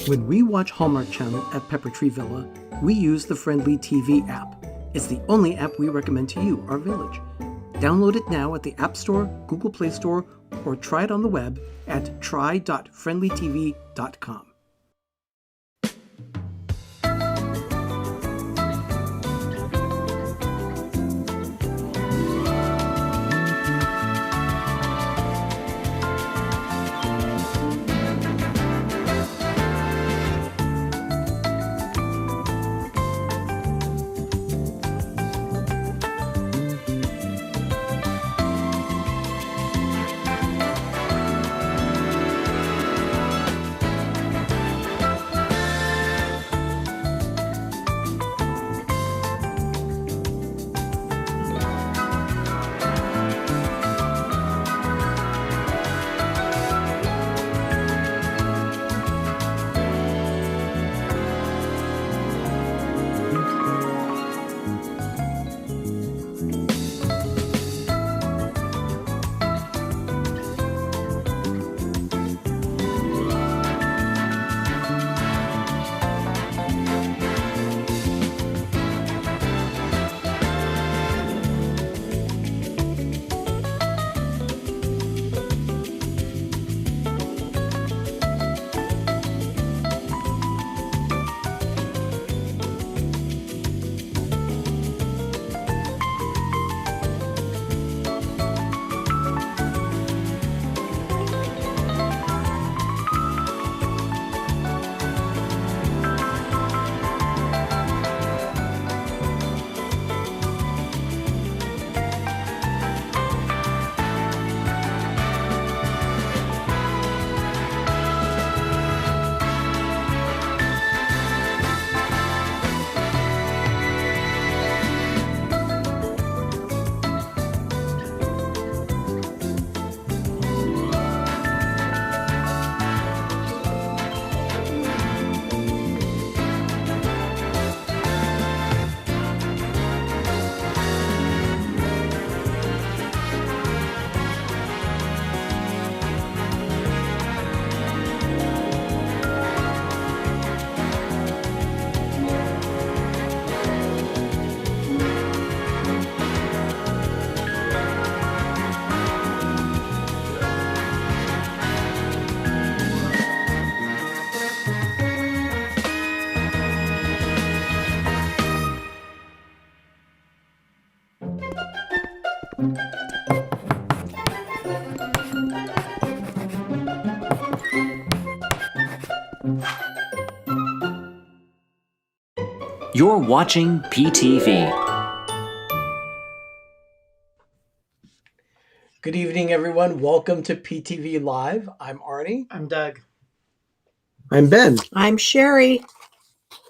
When we watch Hallmark Channel at Pepper Tree Villa, we use the Frndly TV app. It's the only app we recommend to you, our village. Download it now at the App Store, Google Play Store, or try it on the web at try.frndlytv.com. You're watching PTV. Good evening, everyone. Welcome to PTV Live. I'm Arnie. I'm Doug. I'm Ben. I'm Sherry.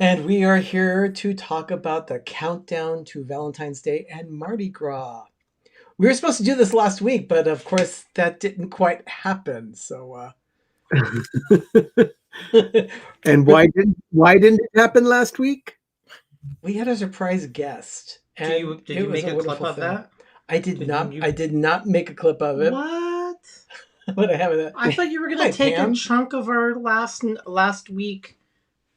And we are here to talk about the countdown to Valentine's Day and Mardi Gras. We were supposed to do this last week, but of course that didn't quite happen. So, And why didn't it happen last week? we had a surprise guest. And Did you make a clip of that? I did not make a clip of it. What? But I have it. I thought you were going to take a chunk of our last week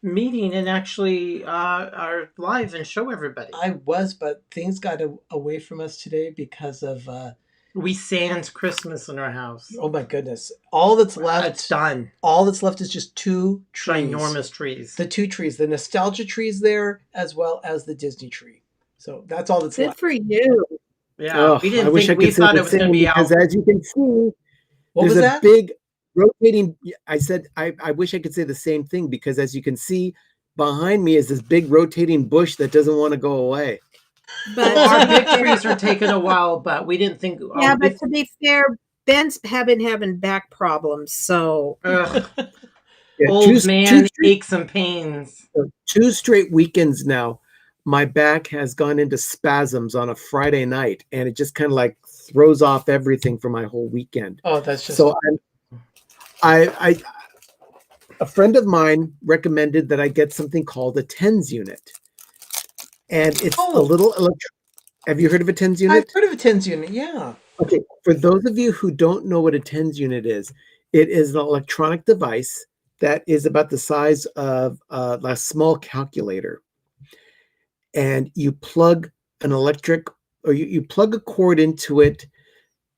meeting and actually are live and show everybody. I was, but things got away from us today because of we sans Christmas in our house. Oh my goodness! All that's left. It's done. All that's left is just two trees. Ginormous trees. The two trees, the nostalgia trees there, as well as the Disney tree. So that's all that's left. Good for you. Yeah, we didn't I wish think I could we say thought the it was going to same, be because out. as you can see, What there's was a that? big rotating. I said I wish I could say the same thing, because as you can see behind me is this big rotating bush that doesn't want to go away. But Our big trees are taking a while, but we didn't think. yeah, but to be fair, Ben's been having back problems, so Ugh, Yeah, old man aches and pains. 2 straight weekends now, my back has gone into spasms on a Friday night, and it just kind of like throws off everything for my whole weekend. Oh, that's just So I a friend of mine recommended that I get something called a TENS unit, and it's a little Have you heard of a TENS unit? I've heard of a TENS unit. Yeah. Okay, for those of you who don't know what a TENS unit is, it is an electronic device that is about the size of a small calculator. And you plug an electric, or you plug a cord into it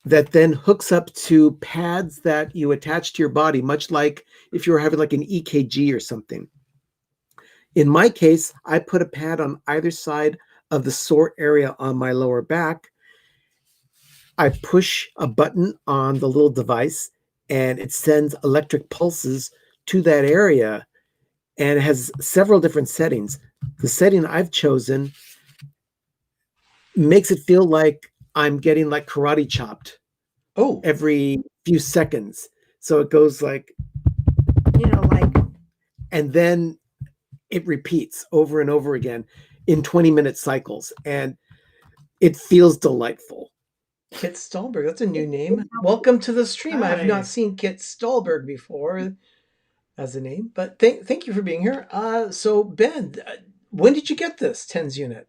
that then hooks up to pads that you attach to your body, much like if you were having like an EKG or something. In my case, I put a pad on either side of the sore area on my lower back. I push a button on the little device and it sends electric pulses to that area, and it has several different settings. The setting I've chosen makes it feel like I'm getting like karate chopped every few seconds. So it goes like, like, and then it repeats over and over again in 20-minute cycles, and it feels delightful. Kit Stolberg, that's a new name. Welcome to the stream. I have not seen Kit Stolberg before as a name, but thank you for being here. So Ben, when did you get this TENS unit?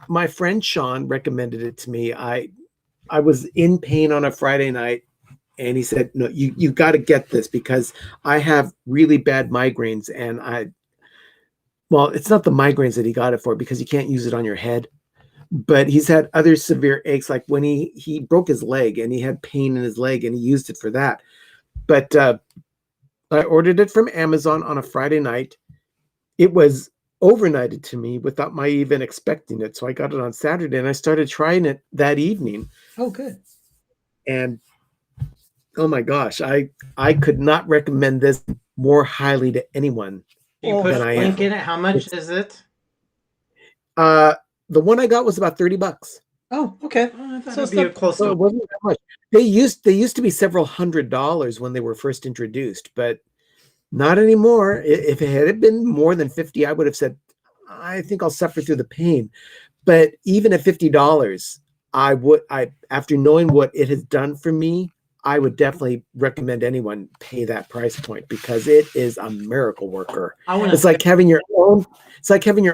My friend Sean recommended it to me. I was in pain on a Friday night, and he said, "No, you got to get this because I have really bad migraines." And well, it's not the migraines that he got it for, because you can't use it on your head. But he's had other severe aches, like when he broke his leg and he had pain in his leg, and he used it for that. But I ordered it from Amazon on a Friday night. It was overnighted to me without my even expecting it. So I got it on Saturday, and I started trying it that evening. Oh, good. And oh my gosh, I could not recommend this more highly to anyone. You put a link in it. How much is it? The one I got was about $30. Oh, okay. I thought it'd be close to it wasn't that much. They used to be several $100s when they were first introduced, but not anymore. If it had been more than 50, I would have said, I think I'll suffer through the pain. But even at $50, after knowing what it has done for me, I would definitely recommend anyone pay that price point, because it is a miracle worker. It's like having your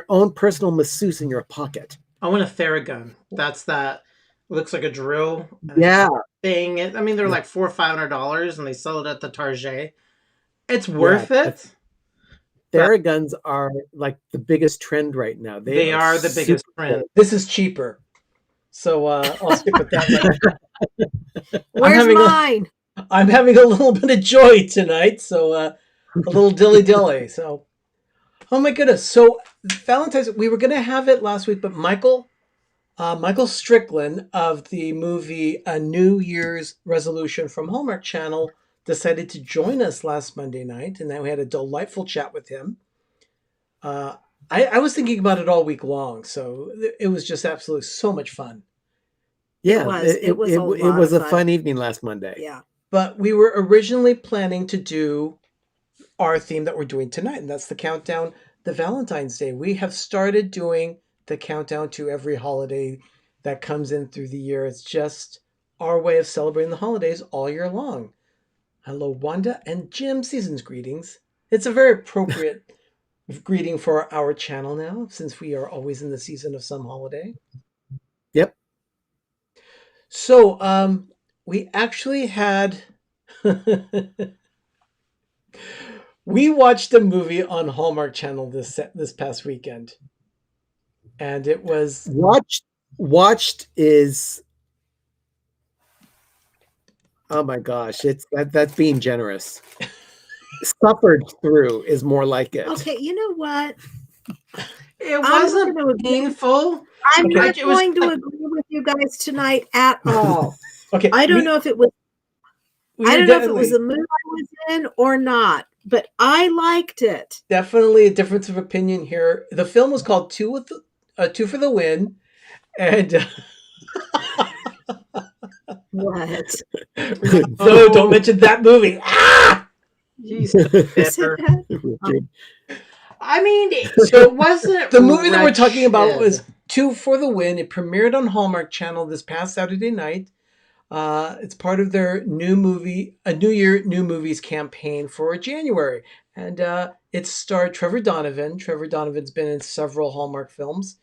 own personal masseuse in your pocket. I want a Theragun. That's that. Looks like a drill. Yeah. Thing. I mean, they're like $400 or $500, and they sell it at the Target. It's worth it. Theraguns are like the biggest trend right now. They are the biggest trend. This is cheaper. So I'll stick with that one. Where's mine? I'm having a little bit of joy tonight, so a little dilly. So, oh my goodness. So Valentine's, we were going to have it last week, but Michael Strickland of the movie A New Year's Resolution from Hallmark Channel decided to join us last Monday night, and then we had a delightful chat with him. I was thinking about it all week long, so it was just absolutely so much fun. Yeah, it was a fun evening last Monday. Yeah. But we were originally planning to do our theme that we're doing tonight, and that's the countdown, the Valentine's Day. We have started doing the countdown to every holiday that comes in through the year. It's just our way of celebrating the holidays all year long. Hello, Wanda and Jim. Season's greetings. It's a very appropriate greeting for our channel now, since we are always in the season of some holiday. Yep. So, we actually had we watched a movie on Hallmark Channel this past weekend, and it was watched is, oh my gosh, that's being generous. Suffered through is more like it. Okay, you know what? It wasn't painful. I'm not going to agree with you guys tonight at all. Okay, I don't know if it was. I don't know if it was the mood I was in or not, but I liked it. Definitely a difference of opinion here. The film was called Two for the Win, and what? No, don't mention that movie. Ah! I mean, so it wasn't the movie that we're talking about was Two for the Win. It premiered on Hallmark Channel this past Saturday night. It's part of their new movie, a New Year, New Movies campaign for January. And it starred Trevor Donovan. Trevor Donovan's been in several Hallmark films.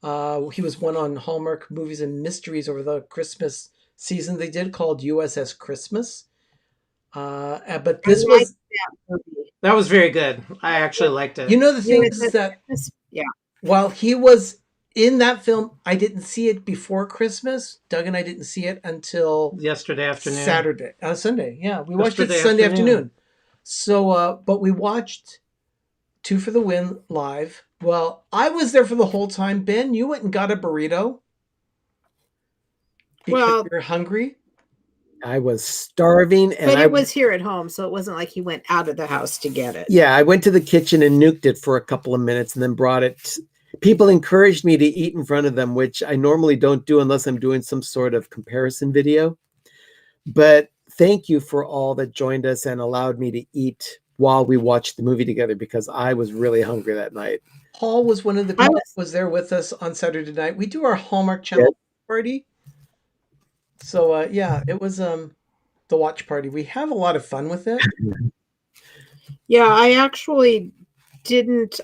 He was one on Hallmark Movies and Mysteries over the Christmas season they did called USS Christmas. But this was That was very good. I actually liked it. You know, the thing is that while he was in that film, I didn't see it before Christmas. Doug and I didn't see it until yesterday afternoon. Sunday. Yeah, we watched it Sunday afternoon. So, but we watched Two for the Win live. Well, I was there for the whole time. Ben, you went and got a burrito because you're hungry. I was starving, and but it was here at home, so it wasn't like he went out of the house to get it. Yeah, I went to the kitchen and nuked it for a couple of minutes, and then brought it. People encouraged me to eat in front of them, which I normally don't do unless I'm doing some sort of comparison video. But thank you for all that joined us and allowed me to eat while we watched the movie together, because I was really hungry that night. Paul was one of the people that was there with us on Saturday night. We do our Hallmark channel party. So, yeah, it was the watch party. We have a lot of fun with it. Yeah, I actually didn't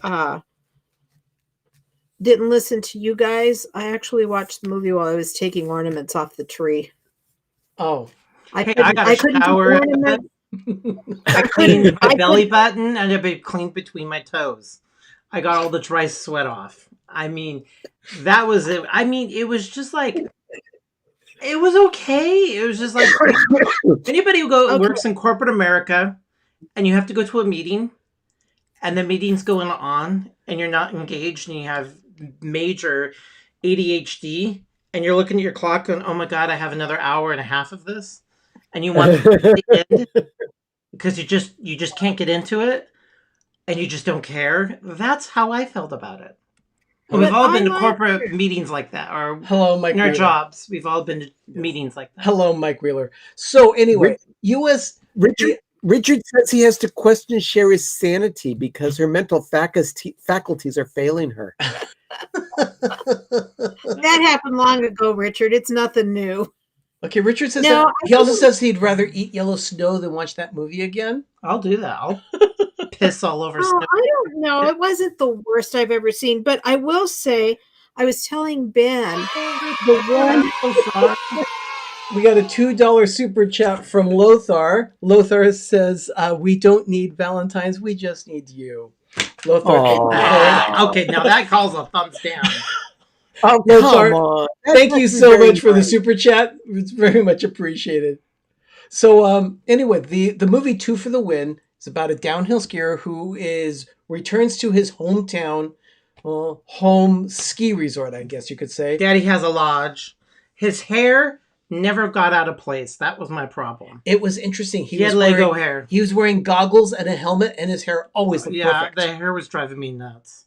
listen to you guys. I actually watched the movie while I was taking ornaments off the tree. Oh. I got a shower. I cleaned my belly button and it cleaned between my toes. I got all the dry sweat off. I mean, that was it. I mean, it was just like... It was okay. It was just like anybody who works in corporate America and you have to go to a meeting and the meeting's going on and you're not engaged and you have major ADHD and you're looking at your clock and, oh my God, I have another hour and a half of this. And you want to end because you just can't get into it and you just don't care. That's how I felt about it. Well, we've all been to corporate meetings like that, or hello, Mike. In our jobs, we've all been to meetings like that. Hello, Mike Wheeler. So anyway, Richard says he has to question Sherry's sanity because her mental faculties are failing her. That happened long ago, Richard. It's nothing new. Okay, Richard says he also says he'd rather eat yellow snow than watch that movie again. I'll do that. I'll piss all over snow. I don't know. It wasn't the worst I've ever seen, but I will say, I was telling Ben the one. We got a $2 super chat from Lothar. Lothar says, "We don't need Valentines. We just need you." Lothar. Okay, now that calls a thumbs down. Oh, Lothar, come on. thank you so much for the super chat. It's very much appreciated. So anyway, the movie Two for the Win is about a downhill skier who returns to his hometown, home ski resort, I guess you could say. Daddy has a lodge. His hair never got out of place. That was my problem. It was interesting. He had Lego hair. He was wearing goggles and a helmet, and his hair always looked perfect. The hair was driving me nuts.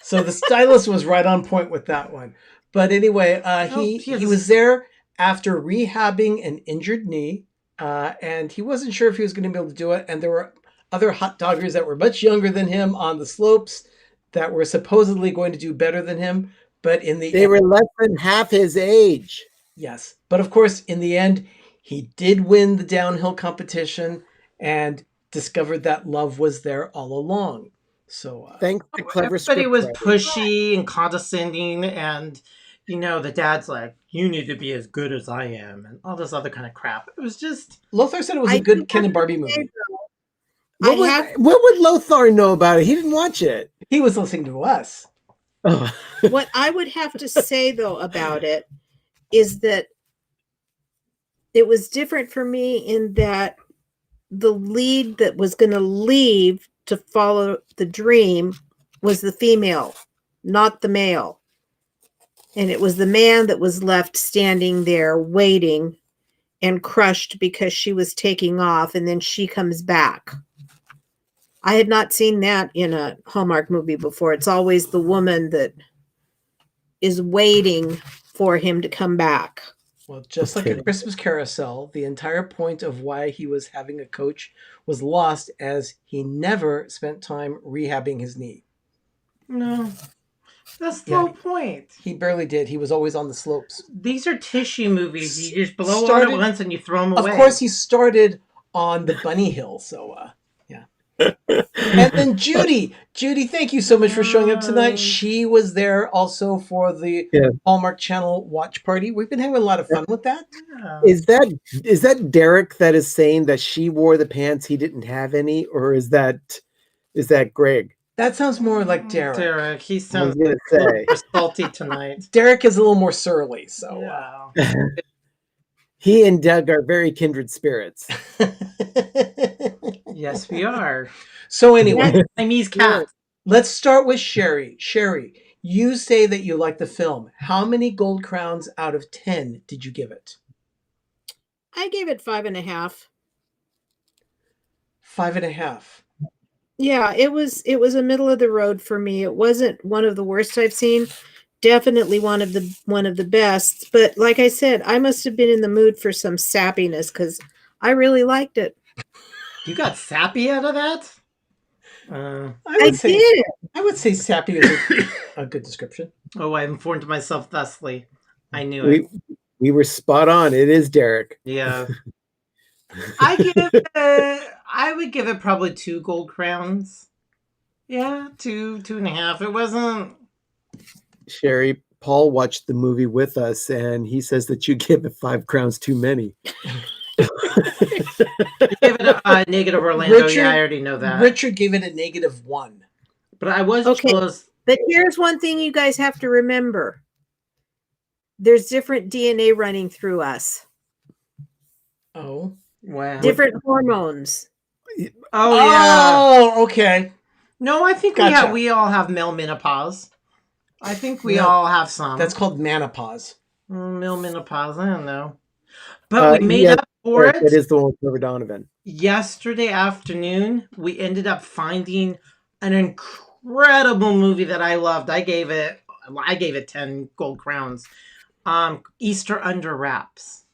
So the stylist was right on point with that one. But anyway, he was there after rehabbing an injured knee, and he wasn't sure if he was going to be able to do it. And there were other hot doggers that were much younger than him on the slopes that were supposedly going to do better than him. But they were less than half his age. Yes. But of course, in the end, he did win the downhill competition and discovered that love was there all along. So thanks to clever everybody was pushy and condescending, and the dad's like, "You need to be as good as I am," and all this other kind of crap. It was just Lothar said it was a good Ken and Barbie movie. What would Lothar know about it? He didn't watch it. He was listening to us. Oh. What I would have to say though about it is that it was different for me in that the lead that was going to leave to follow the dream was the female, not the male. And it was the man that was left standing there waiting and crushed because she was taking off, and then she comes back. I had not seen that in a Hallmark movie before. It's always the woman that is waiting for him to come back. Well, just like a Christmas carousel, the entire point of why he was having a coach was lost, as he never spent time rehabbing his knee. No, that's the whole point. He barely did. He was always on the slopes. These are tissue movies. You just blow on it once and you throw them away. Of course, he started on the bunny hill, so yeah. And then Judy, thank you so much for showing up tonight. She was there also for the Hallmark Channel watch party. We've been having a lot of fun with that. Is that Derek that is saying that she wore the pants, he didn't have any, or is that Greg? That sounds more like Derek. Derek, he I sounds was a gonna little say. more salty tonight. Derek is a little more surly, so Yeah. He and Doug are very kindred spirits. Yes, we are. So anyway, Siamese cats. let's start with Sherry. Sherry, you say that you like the film. How many gold crowns out of 10 did you give it? I gave it 5.5. 5.5. Yeah, it was a middle of the road for me. It wasn't one of the worst I've seen. Definitely one of the best. But like I said, I must have been in the mood for some sappiness because I really liked it. You got sappy out of that? I did. I would say sappy is a good description. Oh, I informed myself thusly. I knew it. We were spot on. It is Derek. Yeah. I would give it probably 2 gold crowns. Yeah, 2.5. It wasn't. Sherry, Paul watched the movie with us, and he says that you give it 5 crowns too many. You gave it a negative, Orlando. Yeah, I already know that. Richard gave it a -1. But I was jealous. But here's one thing you guys have to remember. There's different DNA running through us. Oh. Wow. Different hormones. Oh, yeah. Oh, okay. No, I think Gotcha. we all have male menopause. I think we all have some. That's called menopause. Male menopause. I don't know. But we made up for it. It is the one with Trevor Donovan. Yesterday afternoon, we ended up finding an incredible movie that I loved. I gave it 10 gold crowns. Easter Under Wraps.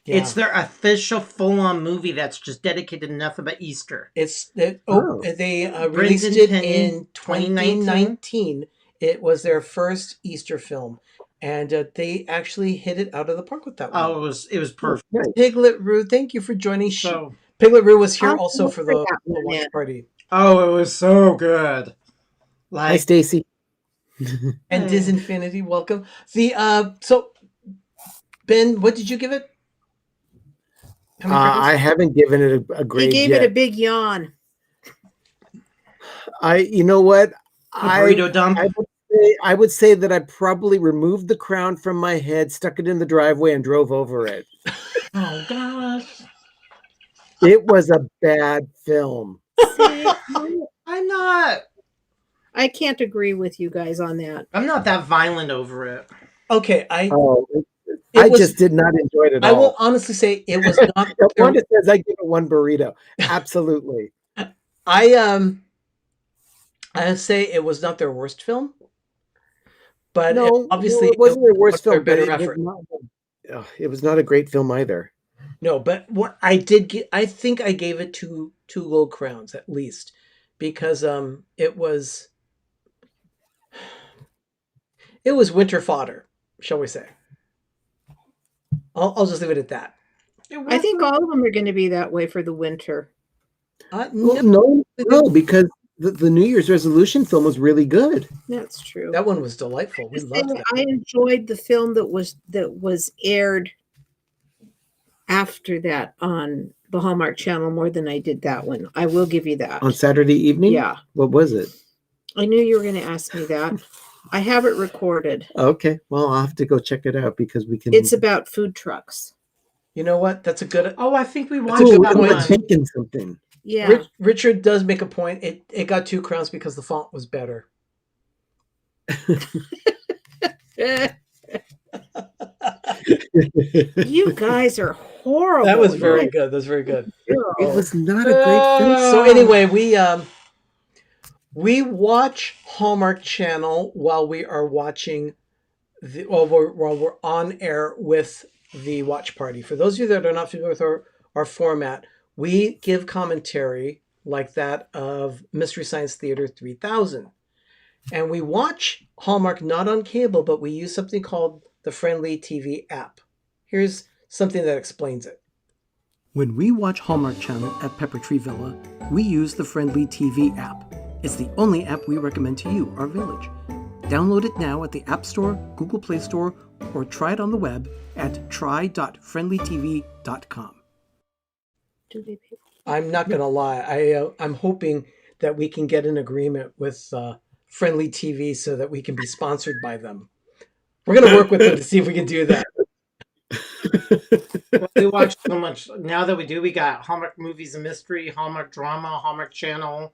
Yeah. It's their official full-on movie that's just dedicated to nothing but Easter. They released it in 2019. It was their first Easter film, and they actually hit it out of the park with that one. Oh, it was perfect. Piglet Roo, thank you for joining. So, Piglet Roo was here also for the watch party. oh, it was so good. Hi, Stacy. And Disinfinity, welcome. So Ben, what did you give it? I haven't given it a grade He gave yet. it a big yawn. You know what? Burrito dump. I would say that I probably removed the crown from my head, stuck it in the driveway, and drove over it. Oh gosh. It was a bad film. I'm not. I can't agree with you guys on that. I'm not that violent over it. Okay, I just did not enjoy it at all. I will honestly say it was not. Wanda says I give it 1 burrito. Absolutely. I say it was not their worst film, but obviously it wasn't their worst film. Better But effort. it was not a great film either. No, but what I did get, I think I gave it two gold crowns at least, because it was winter fodder, shall we say? I'll just leave it at that. I think all of them are going to be that way for the winter. No, because the New Year's resolution film was really good. That's true. That one was delightful. We loved that. I enjoyed the film that was aired after that on the Hallmark Channel more than I did that one. I will give you that. On Saturday evening? Yeah. What was it? I knew you were going to ask me that. I have it recorded. Okay. Well, I'll have to go check it out because we can. It's about food trucks. You know what? That's a good. Oh, I think we watched a good that point. one. Thinking something. Yeah. Richard does make a point. It got 2 crowns because the font was better. You guys are horrible. That was very good. That was very good. It was not a great film. So anyway, we watch Hallmark Channel while we are watching while we're on air with the watch party. For those of you that are not familiar with our format, we give commentary like that of Mystery Science Theater 3000. And we watch Hallmark not on cable, but we use something called the Frndly TV app. Here's something that explains it. When we watch Hallmark Channel at Pepper Tree Villa, we use the Frndly TV app. It's the only app we recommend to you, our village. Download it now at the App Store, Google Play Store, or try it on the web at try.frndlytv.com. Do they pay? I'm not gonna lie. I'm hoping that we can get an agreement with Frndly TV so that we can be sponsored by them. We're gonna work with them to see if we can do that. Well, we watch so much. Now that we got Hallmark Movies and Mystery, Hallmark Drama, Hallmark Channel,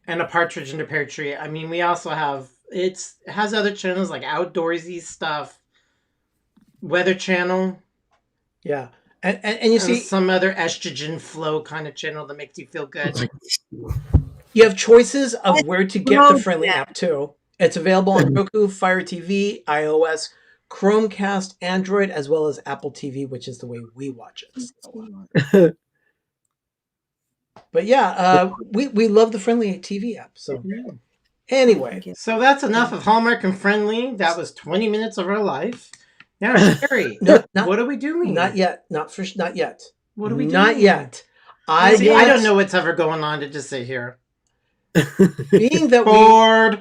and A Partridge in a Pear Tree. I mean, we also have, it has other channels like outdoorsy stuff, Weather Channel. Yeah. And you see some other estrogen flow kind of channel that makes you feel good. you have choices of where to get the Frndly Yeah. app too. It's available on Roku, Fire TV, iOS, Chromecast, Android, as well as Apple TV, which is the way we watch it. So. But yeah, we love the Frndly TV app. So anyway, So that's enough of Hallmark and Frndly. That was 20 minutes of our life. Now, Sherry, No, what are we doing? not yet. Not yet. What are we doing? Not yet. I don't know what's ever going on to just sit here. Being that Bored.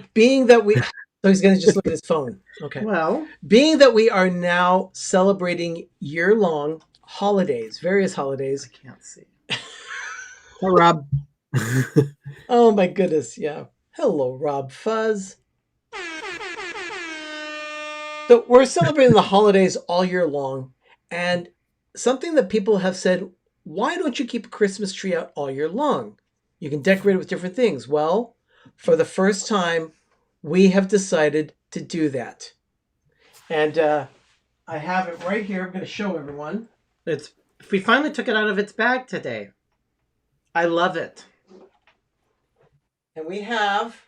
so he's going to just look at his phone. Okay. Well, Being that we are now celebrating year-long holidays, various holidays. I can't see. Hi, Rob. Oh my goodness, yeah. Hello, Rob Fuzz. So we're celebrating the holidays all year long, and something that people have said, why don't you keep a Christmas tree out all year long? You can decorate it with different things. Well, for the first time, we have decided to do that. And I have it right here. I'm going to show everyone. We finally took it out of its bag today. I love it. And we have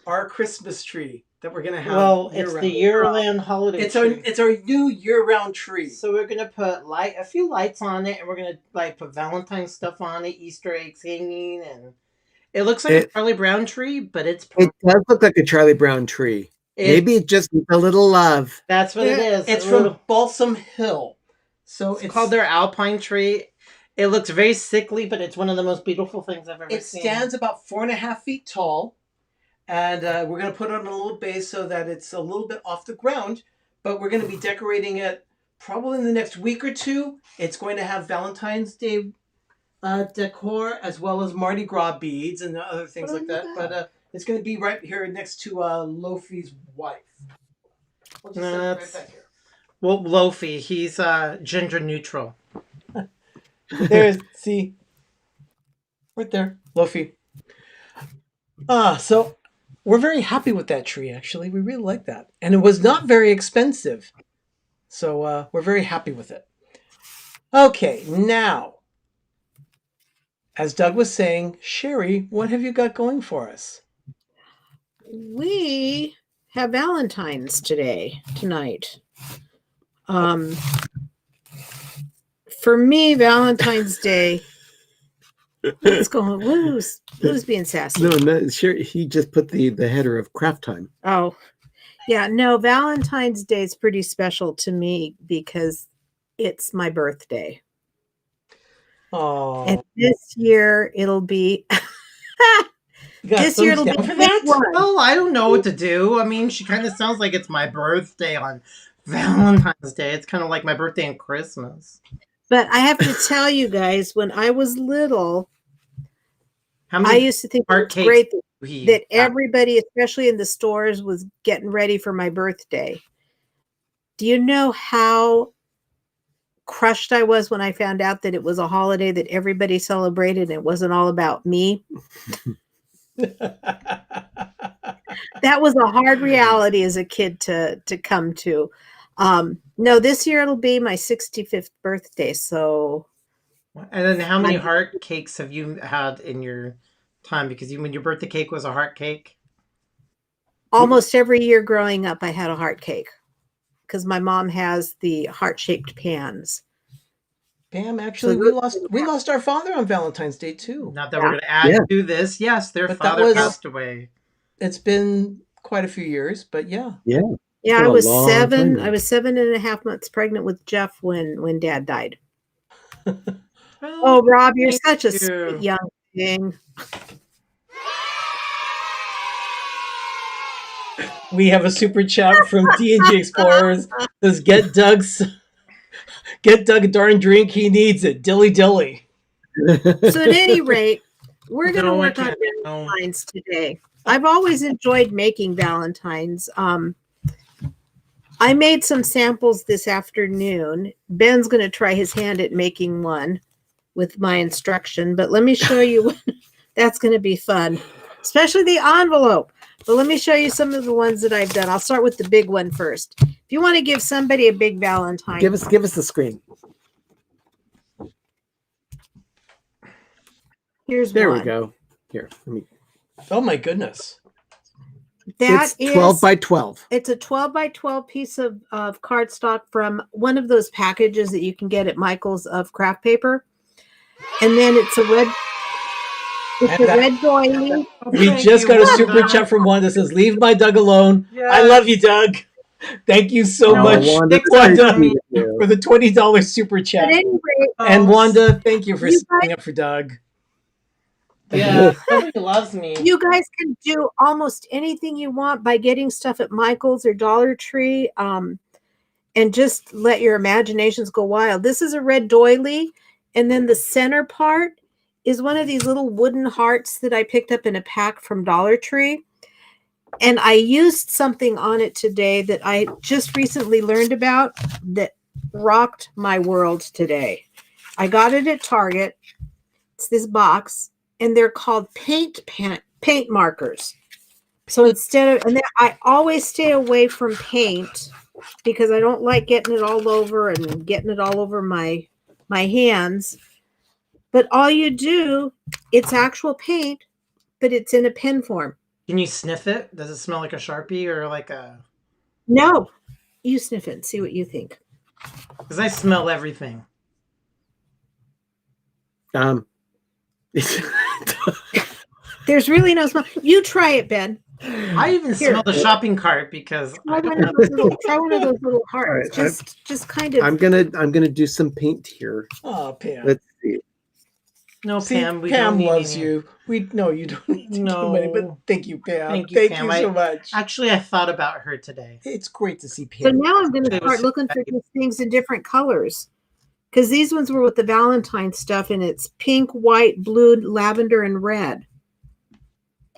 our Christmas tree that we're going to have. Well, it's year-round. the year-round holiday tree. It's our new year-round tree. So we're gonna put a few lights on it, and we're gonna put Valentine stuff on it, Easter eggs hanging, and it looks like a Charlie Brown tree, but it's It does look like a Charlie Brown tree. Maybe it just needs a little love. That's what it is. It's from Balsam Hill, so it's called their Alpine tree. It looks very sickly, but it's one of the most beautiful things I've ever seen. It stands about 4.5 feet tall, and we're going to put it on a little base so that it's a little bit off the ground, but we're going to be decorating it probably in the next week or two. It's going to have Valentine's Day decor as well as Mardi Gras beads and other things like that. But it's going to be right here next to Lofi's wife. We'll just set it right back here. Well, Lofi, he's gender neutral. There's, see, right there, Lofi. So we're very happy with that tree, actually. We really like that. And it was not very expensive. So we're very happy with it. Okay, now, as Doug was saying, Sherry, what have you got going for us? We have Valentine's tonight. For me, Valentine's Day. What's going? Who's being sassy? No, sure. He just put the header of craft time. Oh, yeah. No, Valentine's Day is pretty special to me because it's my birthday. Oh, And this year it'll be. This year it'll be for that. Well, I don't know what to do. I mean, she kind of sounds like it's my birthday on Valentine's Day. It's kind of like my birthday and Christmas. But I have to tell you guys, when I was little, How I many used to think it heart was cakes great we that everybody, especially in the stores, was getting ready for my birthday. Do you know how crushed I was when I found out that it was a holiday that everybody celebrated and it wasn't all about me? That was a hard reality as a kid to come to. No, this year it'll be my 65th birthday. So, And then how many heart cakes have you had in your time? Because when your birthday cake was a heart cake? almost every year growing up, I had a heart cake because my mom has the heart-shaped pans. Bam, actually, we lost our father on Valentine's Day too. Not that we're going to add to this. Yes, their But that father was- passed away. It's been quite a few years, but yeah. Yeah, Been I a was long seven. time. I was 7.5 months pregnant with Jeff when Dad died. Oh, Rob, you're such a you. sweet young thing. We have a super chat from D&G Explorers. Says, get Doug a darn drink. He needs it. Dilly dilly. So at any rate, we're going to No, I work on can't. No. Valentine's today. I've always enjoyed making Valentines. I made some samples this afternoon. Ben's going to try his hand at making one with my instruction, but let me show you. That's going to be fun, especially the envelope. But let me show you some of the ones that I've done. I'll start with the big one first. If you want to give somebody a big Valentine, Give us the screen. here's There one. we go. Here, let me. Oh my goodness. That It's 12 is- by 12. It's a 12 by 12 piece of cardstock from one of those packages that you can get at Michael's of craft paper. And then it's a red doily. We Thank just you, got a Wanda. super chat from Wanda that says, leave my Doug alone. Yes. I love you, Doug. Thank you so No, much, Wanda, Wanda, nice to meet you. for the $20 super chat. At any rate, And Wanda, thank you for You standing up for Doug. Yeah, somebody loves me. you guys can do almost anything you want by getting stuff at Michael's or Dollar Tree, and just let your imaginations go wild. This is a red doily, and then the center part is one of these little wooden hearts that I picked up in a pack from Dollar Tree. And I used something on it today that I just recently learned about that rocked my world today. I got it at Target. It's this box, and they're called paint markers. So instead of, and then I always stay away from paint because I don't like getting it all over and getting it all over my hands. But all you do, it's actual paint, but it's in a pen form. Can you sniff it? Does it smell like a Sharpie or like a... No, you sniff it and see what you think. Because I smell everything. There's really no smell. You try it, Ben. I even Here. smell the shopping cart because I Try don't one have... of those little hearts. All right, Just kind of. I'm gonna do some paint here. Oh, Pam. Let's see. No, See, Pam, we Pam don't need loves any- you. No, you don't need to No. give money, but thank you, Pam. Thank Thank you, you, Pam. so much. Actually, I thought about her today. It's great to see Pam. So now I'm going to It was start looking for these things in different colors. Because these ones were with the Valentine stuff, and it's pink, white, blue, lavender, and red.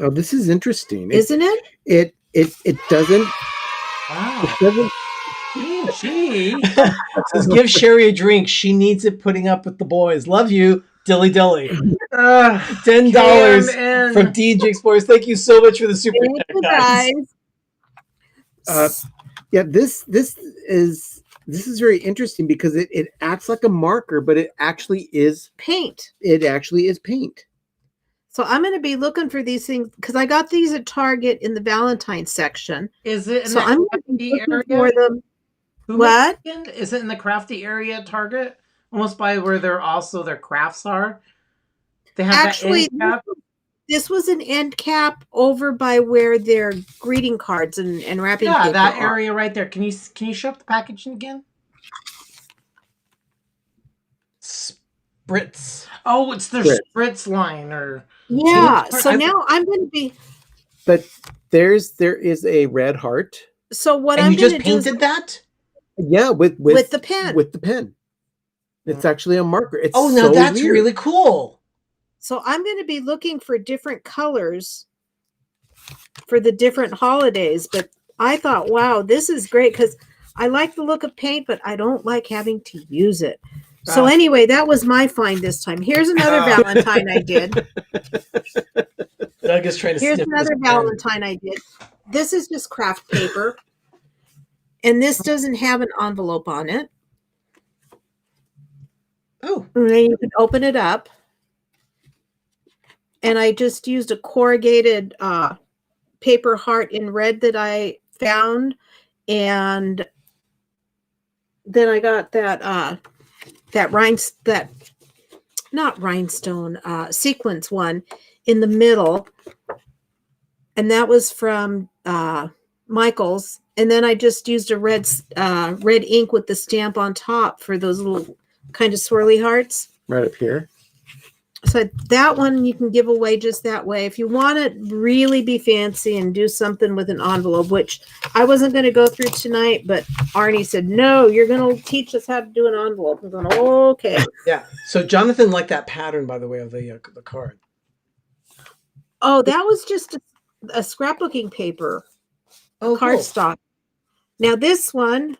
Oh, this is interesting. Isn't it? It doesn't. Wow. It doesn't. Gee. Says, give Sherry a drink. She needs it putting up with the boys. Love you, Dilly Dilly. $10 Cam from and- DJ Explorers. Thank you so much for the super Thank chat, you, guys. guys. Yeah, this is very interesting because it acts like a marker, but it actually is Paint. paint. So I'm going to be looking for these things because I got these at Target in the Valentine section. Is it in So the I'm going to crafty be looking area? for them. Who What? mentioned? Is it in the crafty area at Target? Almost by where their crafts are? They have Actually, that end cap? this was an end cap over by where their greeting cards and wrapping Yeah, paper that are. area right there. Can you show up the packaging again? Spritz. Oh, it's their Spritz. spritz line or Yeah. Paint- So I- now I'm going to be. But there is a red heart. So what And I'm you going just to do is painted that? Yeah, with with the pen. with the pen. It's actually a marker. It's Oh, now so that's weird. really cool. So I'm going to be looking for different colors for the different holidays. But I thought, wow, this is great because I like the look of paint, but I don't like having to use it. So Ah. anyway, that was my find this time. Here's another Ah. Valentine I did. Doug is trying to Here's sniff another this pen. Valentine I did. This is just craft paper. And this doesn't have an envelope on it. Oh, And then you can open it up. And I just used a corrugated paper heart in red that I found. And then I got that sequence one in the middle. And that was from Michael's. And then I just used a red ink with the stamp on top for those little kind of swirly hearts. right up here. So that one you can give away just that way. If you want to really be fancy and do something with an envelope, which I wasn't going to go through tonight, but Arnie said, no, you're going to teach us how to do an envelope. I'm going, okay. Yeah. So Jonathan liked that pattern, by the way, of the card. Oh, that was just a scrapbooking paper. Oh, Cardstock. Now this one,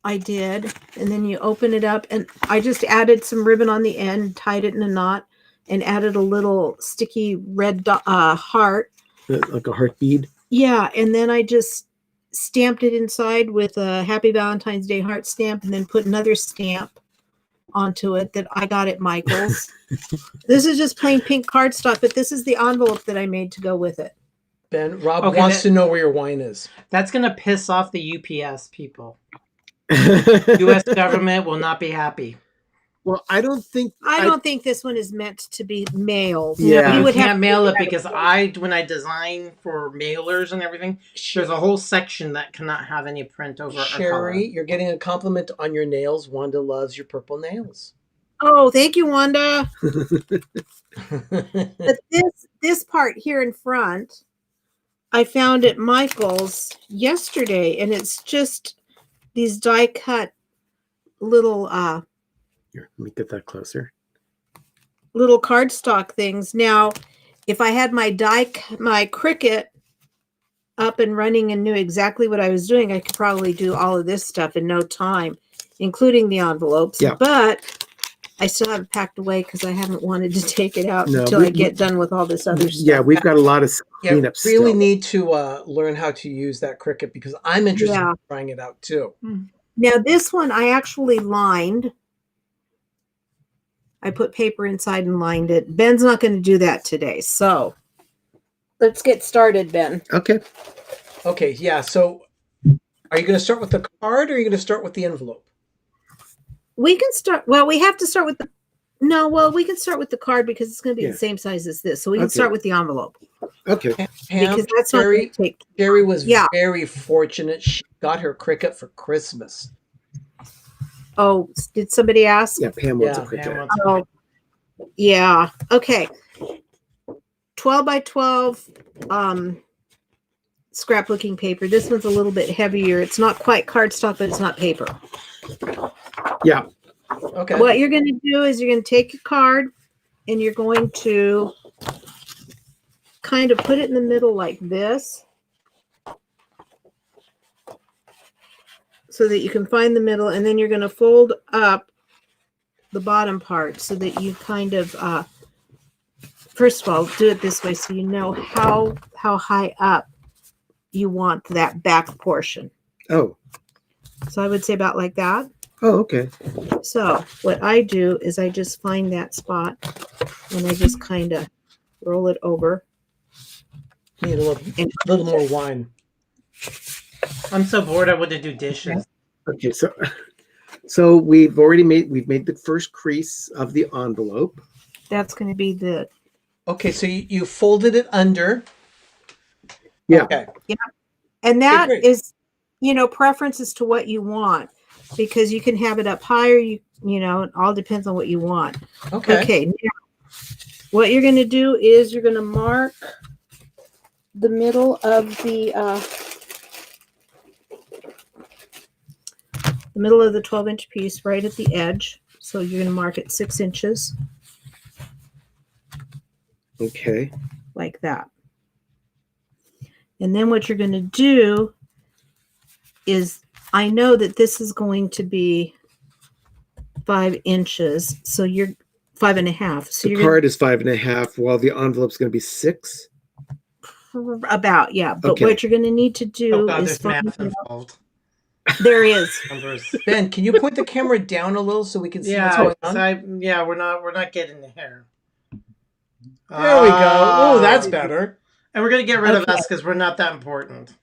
I did, and then you open it up, and I just added some ribbon on the end, tied it in a knot, and added a little sticky red heart. Like a heart bead. Yeah, and then I just stamped it inside with a Happy Valentine's Day heart stamp, and then put another stamp onto it that I got at Michael's. This is just plain pink cardstock, but this is the envelope that I made to go with it. Ben, Rob wants to know where your wine is. That's going to piss off the UPS people. U.S. government will not be happy. Well, I don't think this one is meant to be mailed. Yeah, you can't mail it because when I design for mailers and everything, there's a whole section that cannot have any print over. Sherry, you're getting a compliment on your nails. Wanda loves your purple nails. Oh, thank you, Wanda. But this part here in front, I found at Michael's yesterday, and it's just these die cut little here, let me get that closer. Little cardstock things. Now, if I had my Cricut up and running and knew exactly what I was doing, I could probably do all of this stuff in no time, including the envelopes. Yeah. But I still have it packed away because I haven't wanted to take it out until I get done with all this other stuff. Yeah, we've got a lot of cleanup still. Really need to learn how to use that Cricut because I'm interested in trying it out too. Now, this one I actually lined. I put paper inside and lined it. Ben's not going to do that today. So let's get started, Ben. Okay. Okay, yeah. So are you going to start with the card or are you going to start with the envelope? We can start. Well, we have to start with we can start with the card because it's going to be the same size as this. So we can start with the envelope. Okay. Because that's Jerry was very fortunate. She got her Cricut for Christmas. Oh, did somebody ask? Yeah, Pam wants a Cricut. Oh, yeah. Okay. 12 by 12 scrapbooking paper. This one's a little bit heavier. It's not quite cardstock, but it's not paper. Yeah. Okay. What you're going to do is you're going to take your card and you're going to kind of put it in the middle like this, so that you can find the middle, and then you're going to fold up the bottom part so that you kind of, first of all, do it this way so you know how high up you want that back portion. Oh. So I would say about like that. Oh, okay. So what I do is I just find that spot and I just kind of roll it over. Need a little more wine. I'm so bored. I want to do dishes. Okay, so we've made the first crease of the envelope. That's going to be the. Okay, so you folded it under. Yeah. Okay. Yeah, and that is, preference as to what you want, because you can have it up higher. It all depends on what you want. Okay. Okay. Now, what you're going to do is you're going to mark the middle of the 12-inch piece right at the edge. So you're going to mark it 6 inches. Okay. Like that. And then what you're going to do is, I know that this is going to be 5 inches. So you're 5.5. So the card is 5.5 while the envelope's going to be 6. About, yeah. But what you're going to need to do is there's math involved. There is. Ben, can you point the camera down a little so we can see what's going on? We're not getting there. There we go. Oh, that's better. And we're gonna get rid of us because we're not that important.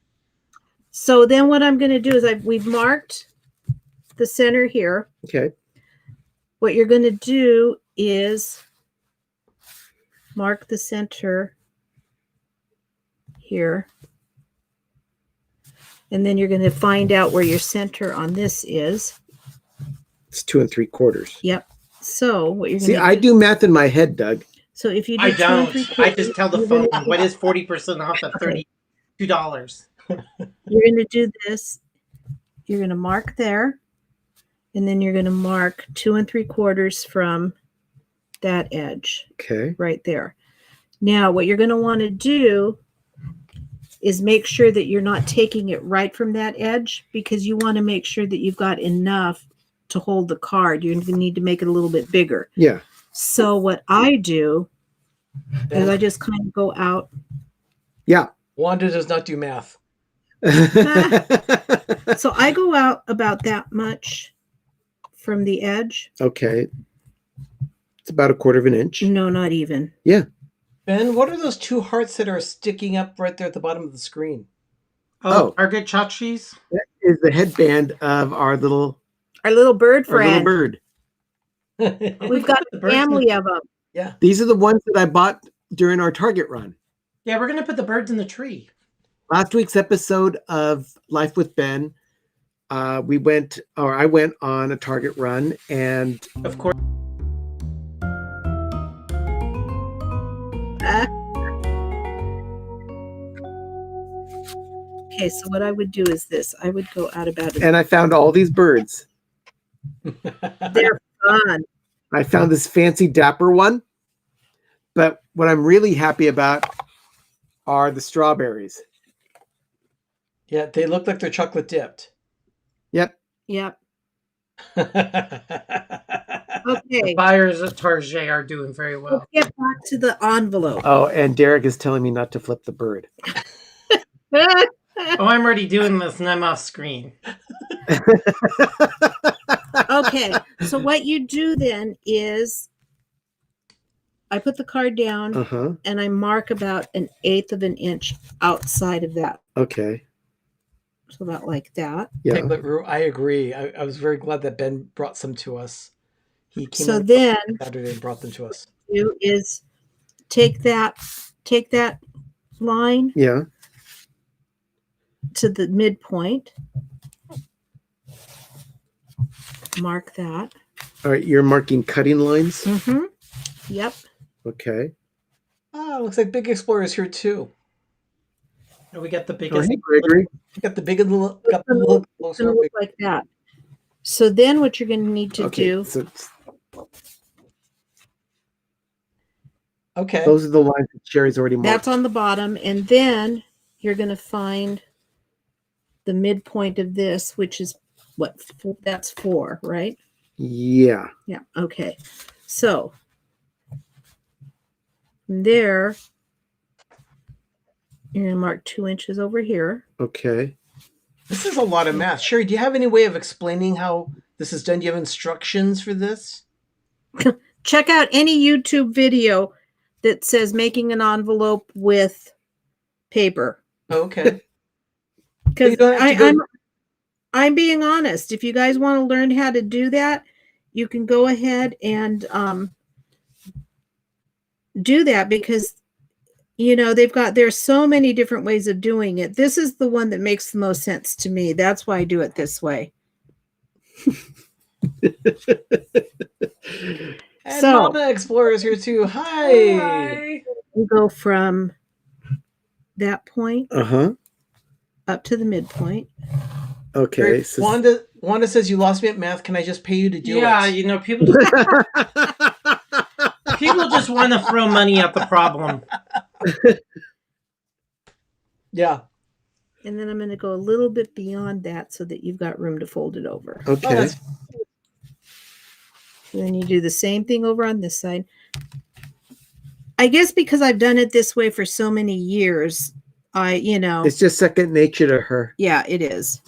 So then what I'm gonna do is we've marked the center here. Okay. What you're gonna do is mark the center here. And then you're going to find out where your center on this is. It's 2 3/4. Yep. So what you're going See, to I do math in my head, Doug. So if you do I 2 don't. 3/4, I just tell the you're phone, gonna- what is 40% off at $32? You're going to do this. You're going to mark there, and then you're going to mark 2 3/4 from that edge Okay. right there. Now, what you're going to want to do is make sure that you're not taking it right from that edge, because you want to make sure that you've got enough to hold the card. You're going to need to make it a little bit bigger. Yeah. So what I do is I just kind of go out. Yeah. Wanda does not do math. So I go out about that much from the edge. Okay. It's about 1/4 inch. No, not even. Yeah. Ben, what are those 2 hearts that are sticking up right there at the bottom of the screen? Oh. Target tchotchkes? That is the headband of our little Bird friend. bird. We've got a family of them. Yeah. These are the ones that I bought during our Target run. Yeah, we're going to put the birds in the tree. Last week's episode of Life with Ben, I went on a Target run, and Of course. Okay, so what I would do is this. I would go out about it. and I found all these birds. They're fun. I found this fancy dapper one, but what I'm really happy about are the strawberries. Yeah, they look like they're chocolate dipped. Yep. Yep. The Okay. buyers at Target are doing very well. Let's get back to the envelope. Oh, and Derek is telling me not to flip the bird. Oh, I'm already doing this and I'm off screen. Okay. So what you do then is I put the card down Uh-huh. and I mark about 1/8 of an inch outside of that. Okay. So about like that. Yeah. Piglet roux, I agree. I was very glad that Ben brought some to us. He came So over then Saturday and brought them to us. do is take that line Yeah. to the midpoint. Mark that. All right. You're marking cutting lines. Mm-hmm. Yep. Okay. Oh, looks like Big Explorer's here too. And we got the Oh, biggest. hey, Gregory. Got the big little, got the little It's closer. going to look like that. So then what you're going to need to Okay. do, So Okay. those are the lines that Sherry's already marked. that's on the bottom, and then you're going to find the midpoint of this, which is what, that's 4, right? Yeah. Yeah. Okay. So from there, you're going to mark 2 inches over here. Okay. This is a lot of math. Sherry, do you have any way of explaining how this is done? Do you have instructions for this? Check out any YouTube video that says making an envelope with paper. Oh, okay. Because You don't have to go- I'm being honest. If you guys want to learn how to do that, you can go ahead and do that, because there's so many different ways of doing it. This is the one that makes the most sense to me. That's why I do it this way. And So- Mama Explorer's here too. Hi. You go from that point Uh-huh. up to the midpoint. Okay. So Wanda says, you lost me at math. Can I just pay you to do Yeah, it? people people just want to throw money at the problem. Yeah. And then I'm going to go a little bit beyond that so that you've got room to fold it over. Oh, okay. that's- And then you do the same thing over on this side. I guess because I've done it this way for so many years, It's just second nature to her. yeah, it is.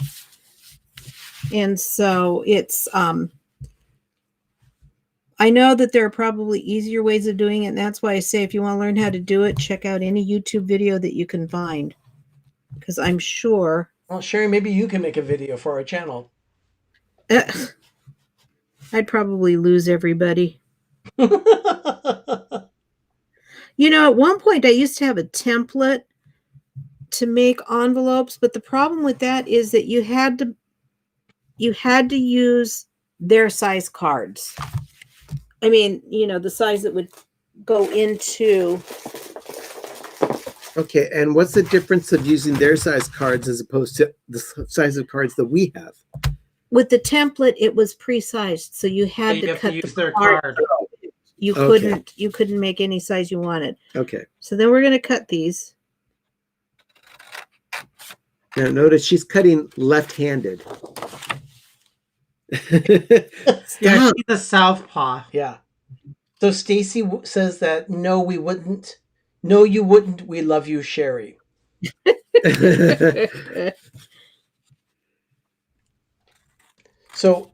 And so it's, I know that there are probably easier ways of doing it. And that's why I say, if you want to learn how to do it, check out any YouTube video that you can find. Because I'm sure Well, Sherry, maybe you can make a video for our channel. I'd probably lose everybody. At one point I used to have a template to make envelopes, but the problem with that is that you had to use their size cards. I mean, the size that would go into. Okay, and what's the difference of using their size cards as opposed to the size of cards that we have? With the template, it was pre-sized, so you had You to have cut to use the their card. card. You Okay. couldn't make any size you wanted. Okay. So then we're going to cut these. Now notice she's cutting left-handed. Yeah, she's a southpaw. Yeah. So Stacy says that no, we wouldn't. No, you wouldn't. We love you, Sherry. So,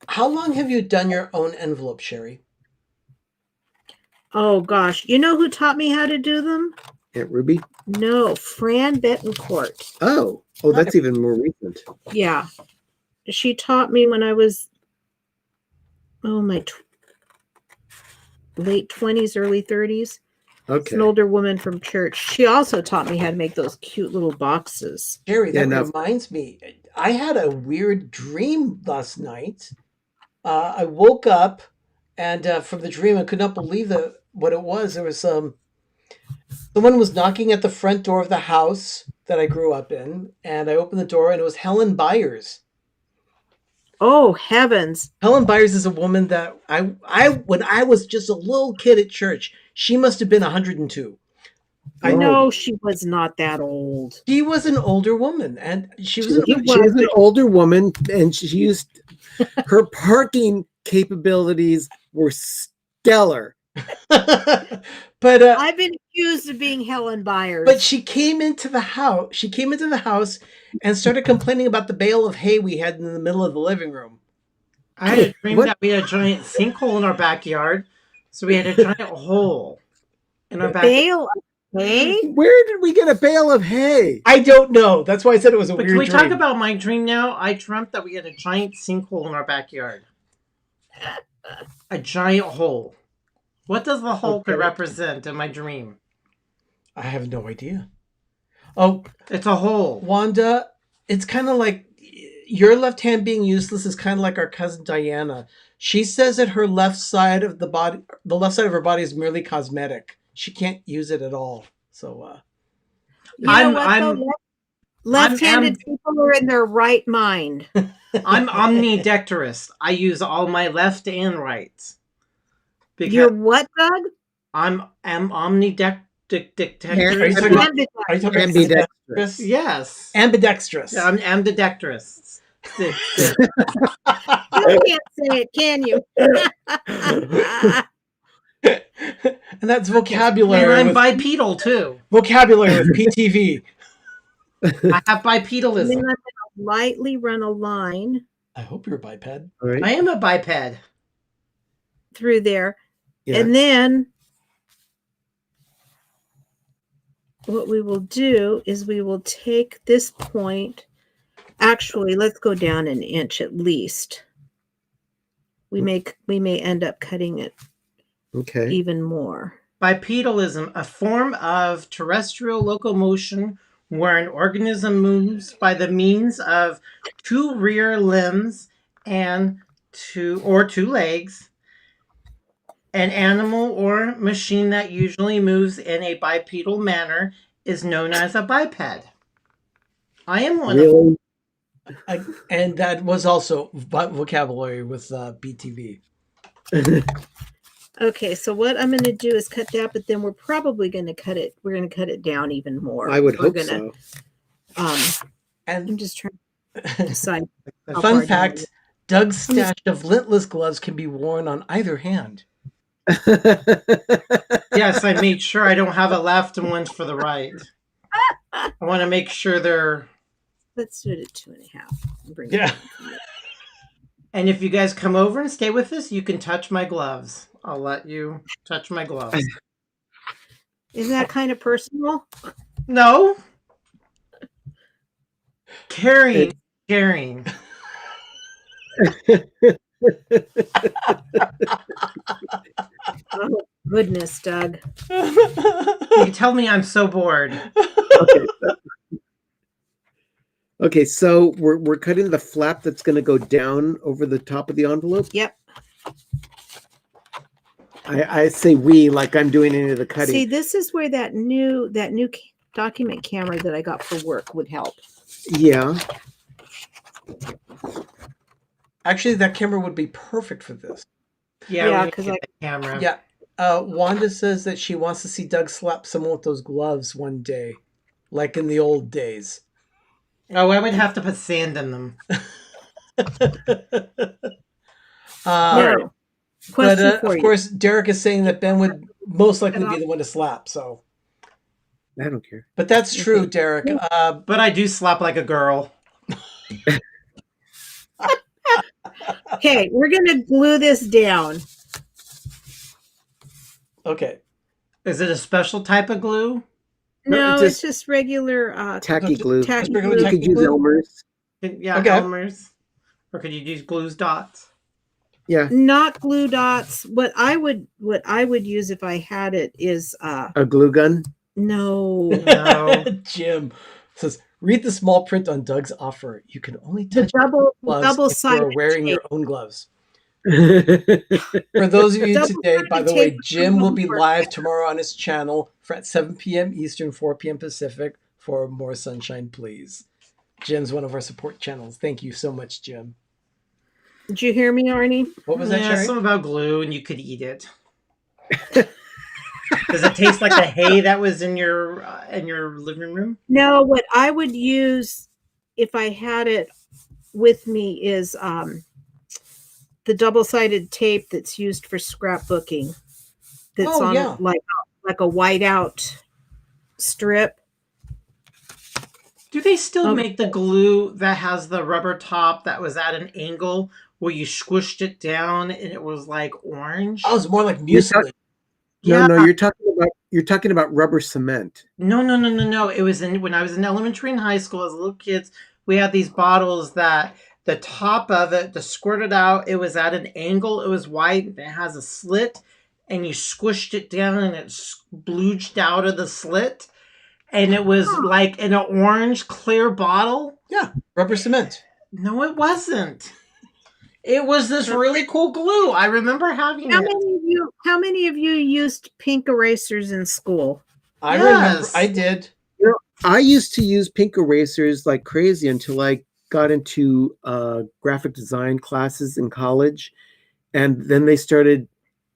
how long have you done your own envelope, Sherry? Oh gosh, you know who taught me how to do them? Aunt Ruby? No, Fran Betancourt. Oh, that's even more recent. Yeah, she taught me when I was my late 20s, early 30s. It's Okay. an older woman from church. She also taught me how to make those cute little boxes. Sherry, that Yeah, no. reminds me. I had a weird dream last night. I woke up, and from the dream, I could not believe what it was. There was someone was knocking at the front door of the house that I grew up in, and I opened the door, and it was Helen Byers. Oh heavens! Helen Byers is a woman that I when I was just a little kid at church, she must have been 102. I know she was not that old. She was an older woman, and she was an older woman, and she used her parking capabilities were stellar. But I've been accused of being Helen Byers. But she came into the house. She came into the house and started complaining about the bale of hay we had in the middle of the living room. I had a dream that we had a giant sinkhole in our backyard, so we had a giant hole in our backyard. Bale of hay? Where did we get a bale of hay? I don't know. That's why I said it was a But weird can we dream. talk about my dream now? I dreamt that we had a giant sinkhole in our backyard. A giant hole. What does the hole could represent in my dream? I have no idea. Oh, It's a hole. Wanda, it's kind of like your left hand being useless is kind of like our cousin Diana. She says that her left side of the body, the left side of her body is merely cosmetic. She can't use it at all. So, left-handed people are in their right mind. I'm omnidextrous. I use all my left and right. You're what, Doug? I'm omnidextrous. Are you talking ambidextrous? Yes. Ambidextrous. Yeah, I'm ambidextrous. You can't say it, can you? And that's vocabulary. And I'm bipedal too. Vocabulary with PTV. I have bipedalism. And then I'm going to lightly run a line. I hope you're a biped. Right. I am a biped. Through there. Yeah. And then what we will do is we will take this point. Actually, let's go down an inch at least. We may end up cutting it even more. Bipedalism, a form of terrestrial locomotion where an organism moves by the means of two rear limbs and two legs. An animal or machine that usually moves in a bipedal manner is known as a biped. I am one of them. And that was also vocabulary with BTV. Okay, so what I'm going to do is cut that, but then we're probably going to cut it. We're going to cut it down even more. I would hope so. And I'm just trying to decide. Fun fact: Doug's stash of lintless gloves can be worn on either hand. Yes, I made sure I don't have a left and one's for the right. I want to make sure they're. Let's do it at 2.5. Bring Yeah. And if you guys come over and stay with us, you can touch my gloves. I'll let you touch my gloves. Isn't that kind of personal? No. Caring. Goodness, Doug. You tell me I'm so bored. Okay. Okay, so we're cutting the flap that's going to go down over the top of the envelope. Yep. I say we like I'm doing any of the cutting. See, this is where that new document camera that I got for work would help. Yeah. Actually, that camera would be perfect for this. Yeah, because the camera. Yeah. Wanda says that she wants to see Doug slap someone with those gloves one day, like in the old days. Oh, I would have to put sand in them. Now, question But for of you. course, Derek is saying that Ben would most likely be the one to slap. So, I don't care. but that's true, Derek. But I do slap like a girl. Okay, we're gonna glue this down. Okay. Is it a special type of glue? No, No, it's just regular Tacky glue. tacky Just regular glue. You could tacky use glue? Elmer's. Yeah, Okay. Elmer's. Or could you use glue's dots? Yeah, Not glue dots. What I would use if I had it is a glue gun. no. No. Jim says, read the small print on Doug's offer. You can only The touch double gloves if you sided are wearing tape. your own gloves. For those of you Double today, by the sided way, tape Jim will be for- live tomorrow on his channel at 7 p.m. Eastern, 4 p.m. Pacific for More Sunshine, Please. Jim's one of our support channels. Thank you so much, Jim. Did you hear me, Arnie? What was that, Yeah, Sherry? something about glue and you could eat it. Does it taste like the hay that was in your living room? No, what I would use if I had it with me is the double-sided tape that's used for scrapbooking. That's Oh, on yeah. like a whiteout strip. Do they still Okay. make the glue that has the rubber top that was at an angle where you squished it down and it was like orange? Oh, it's more like mucilage. Yeah. No, you're talking about rubber cement. No. It was when I was in elementary and high school as little kids, we had these bottles that the top of it, the squirted out, it was at an angle, it was white, it has a slit, and you squished it down and it splooged out of the slit. And it was like in an orange clear bottle. Yeah, rubber cement. No, it wasn't. It was this really cool glue. I remember having How it. many of you used pink erasers in school? I remember. Yes. I did. I used to use pink erasers like crazy until I got into graphic design classes in college, and then they started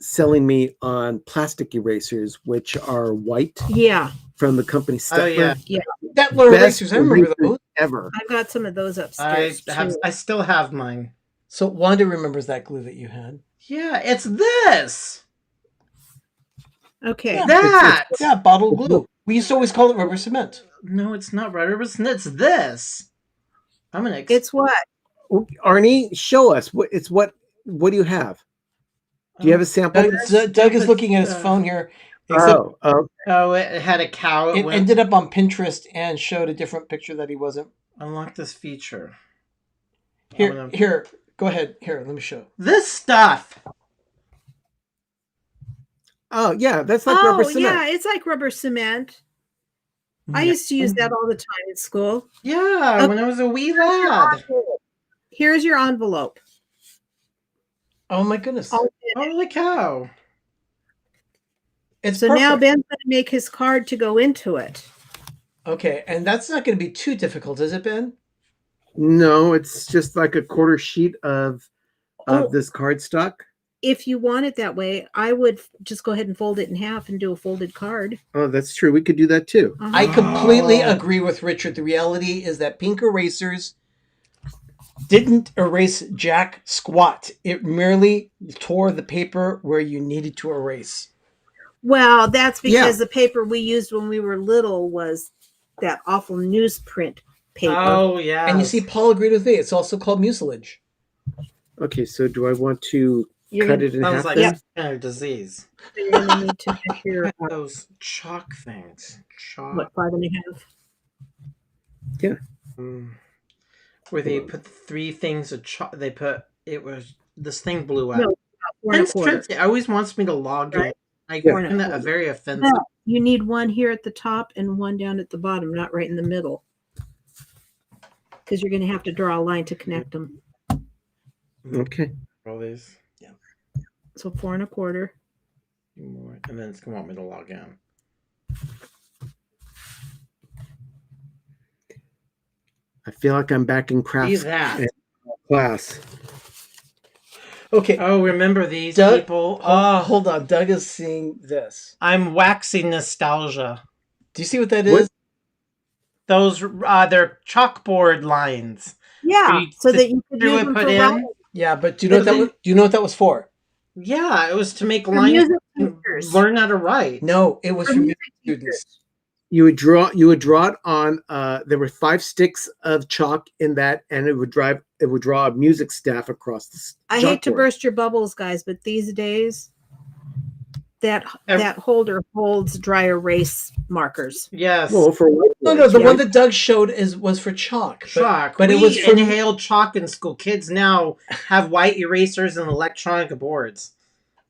selling me on plastic erasers, which are white Yeah, from the company Stepper. Oh, yeah. That were Best erasers. I remember those. ever. I've got some of those I upstairs too. I still have mine. So Wanda remembers that glue that you had. Yeah, it's this. Okay. Yeah. That. Yeah, bottle glue. We used to always call it rubber cement. No, it's not rubber. It's this. I'm gonna. It's what? Arnie, show us what do you have? Do you have a sample? Doug is looking at his phone here. Except Oh, it had a cow. it ended up on Pinterest and showed a different picture that he wasn't. Unlock this feature. Here, go ahead. Here, let me show. This stuff. Oh yeah, that's like rubber cement. yeah, it's like rubber cement. I used to use that all the time at school. Yeah, when I was a wee lad. Here's your envelope. Oh my goodness. Holy cow. It's So perfect. now Ben's going to make his card to go into it. Okay, and that's not going to be too difficult, is it, Ben? No, it's just like a quarter sheet of this cardstock. If you want it that way, I would just go ahead and fold it in half and do a folded card. Oh, that's true. We could do that too. I completely agree with Richard. The reality is that pink erasers didn't erase jack squat. It merely tore the paper where you needed to erase. Well, that's because the paper we used when we were little was that awful newsprint paper. Oh, yeah. And you see, Paul agreed with me. It's also called mucilage. Okay, so do I want to cut it in Sounds half? like then? some kind of disease. You're going to need to measure Those chalk things. Chalk. what, 5.5? Yeah. Where they put 3 things of chalk. This thing blew up. No, 4 Ben 1/4. Strips always wants me to log in. Right. I Yeah. find that very offensive. No, you need one here at the top and one down at the bottom, not right in the middle. Because you're going to have to draw a line to connect them. Okay. All these. So 4 1/4. More. And then it's going to want me to log in. I feel like I'm back in See crafts that. class. Okay. Oh, remember these Doug, people? hold on. Doug is seeing this. I'm waxing nostalgia. Do you see what that What? is? Those, they're chalkboard lines. Yeah, You so just that you could drew use it, them put for in. writing. Yeah, but do you know what that was? Do you know what that was for? Yeah, it was to make For lines music and teachers. learn how to write. No, it was For for music music students. You would draw it on there were 5 sticks of chalk in that, and it would draw a music staff across the I hate to chalkboard. burst your bubbles, guys, but these days that holder holds dry erase markers. Yes. Well, for No, the Yeah. one that Doug showed was for chalk. Chalk. But we it was for inhaled chalk in school. Kids now have white erasers and electronic boards.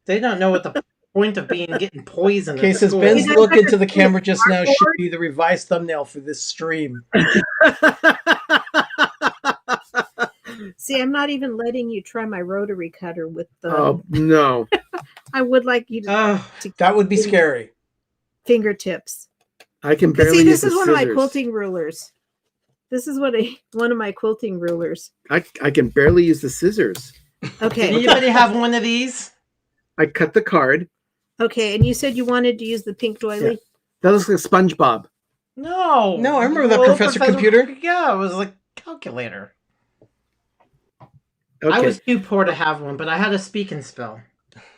They don't know what the point of getting poisoned. Okay, at since school. Ben's You guys look have into to the see camera the just now should cardboard? be the revised thumbnail for this stream. See, I'm not even letting you try my rotary cutter with the. Oh no! I would like you to That would be scary. fingertips. I can Because barely see, use this is the one of my scissors. quilting rulers. This is one of my quilting rulers. I can barely use the scissors. Okay. Anybody have one of these? I cut the card. Okay, and you said you wanted to use the pink doily? Yeah. That looks like SpongeBob. No. No, I remember that Well, Professor Computer. Yeah, it was like a calculator. Okay, I was too poor to have one, but I had a speak and spell.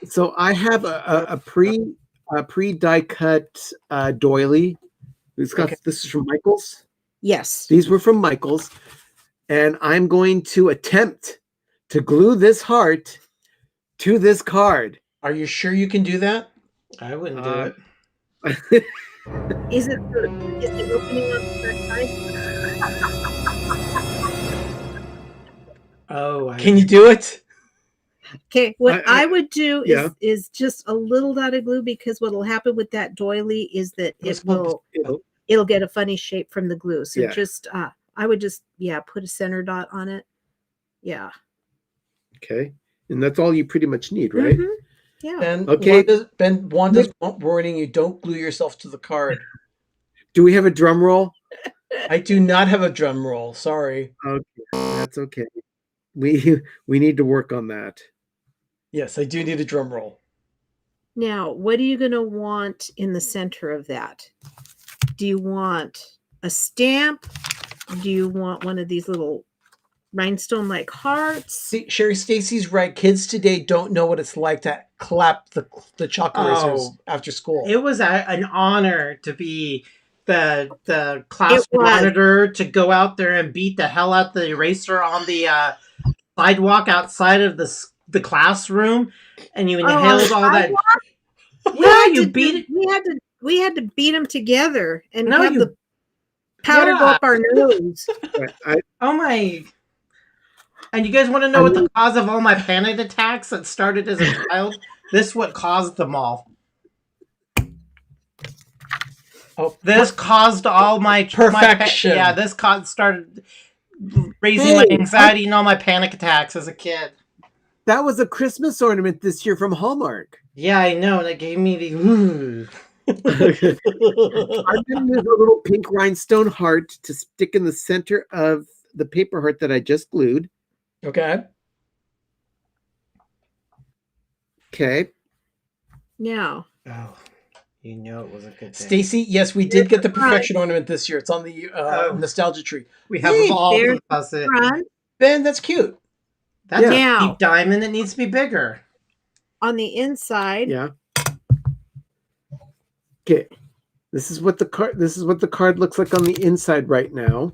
so I have a pre die cut doily. This is from Michaels. Yes. These were from Michaels, and I'm going to attempt to glue this heart to this card. Are you sure you can do that? I wouldn't do it. Is it opening on the correct side? Oh, Can you do it? Okay, what I- I would do yeah. is just a little dot of glue, because what will happen with that doily is that it'll get a funny shape from the glue. So Yeah. just I would just put a center dot on it. Yeah. Okay, and that's all you pretty much need, right? Mhm. Yeah. Ben, Okay. Wanda's warning you, don't glue yourself to the card. Do we have a drum roll? I do not have a drum roll. Sorry. Okay, that's okay. We need to work on that. Yes, I do need a drum roll. Now, what are you going to want in the center of that? Do you want a stamp? Do you want one of these little rhinestone-like hearts? See, Sherry Stacy's right. Kids today don't know what it's like to clap the chalk erasers after school. It was an honor to be the class It was. monitor, to go out there and beat the hell out the eraser on the sidewalk outside of the classroom, and you inhaled all that. Yeah, you beat it. We had to beat them together and No, have you- the powder go Yeah. up our nose. Oh my! And you guys want to know what the cause of all my panic attacks that started as a child? This what caused them all. Oh, This caused all my Perfection. this started raising my Hey, anxiety and all my panic attacks as a kid. That was a Christmas ornament this year from Hallmark. Yeah, I know. And it gave me the. Ooh. I'm going to use a little pink rhinestone heart to stick in the center of the paper heart that I just glued. Okay. Okay. Now, Oh, you know it was a good day. Stacy, yes, we did get the perfection ornament this year. It's on the nostalgia tree. We have Hey, all there's the puzzle. front, Ben, that's cute. That's Yeah. a Now. deep diamond that needs to be bigger. on the inside, Yeah. Okay. This is what the card looks like on the inside right now.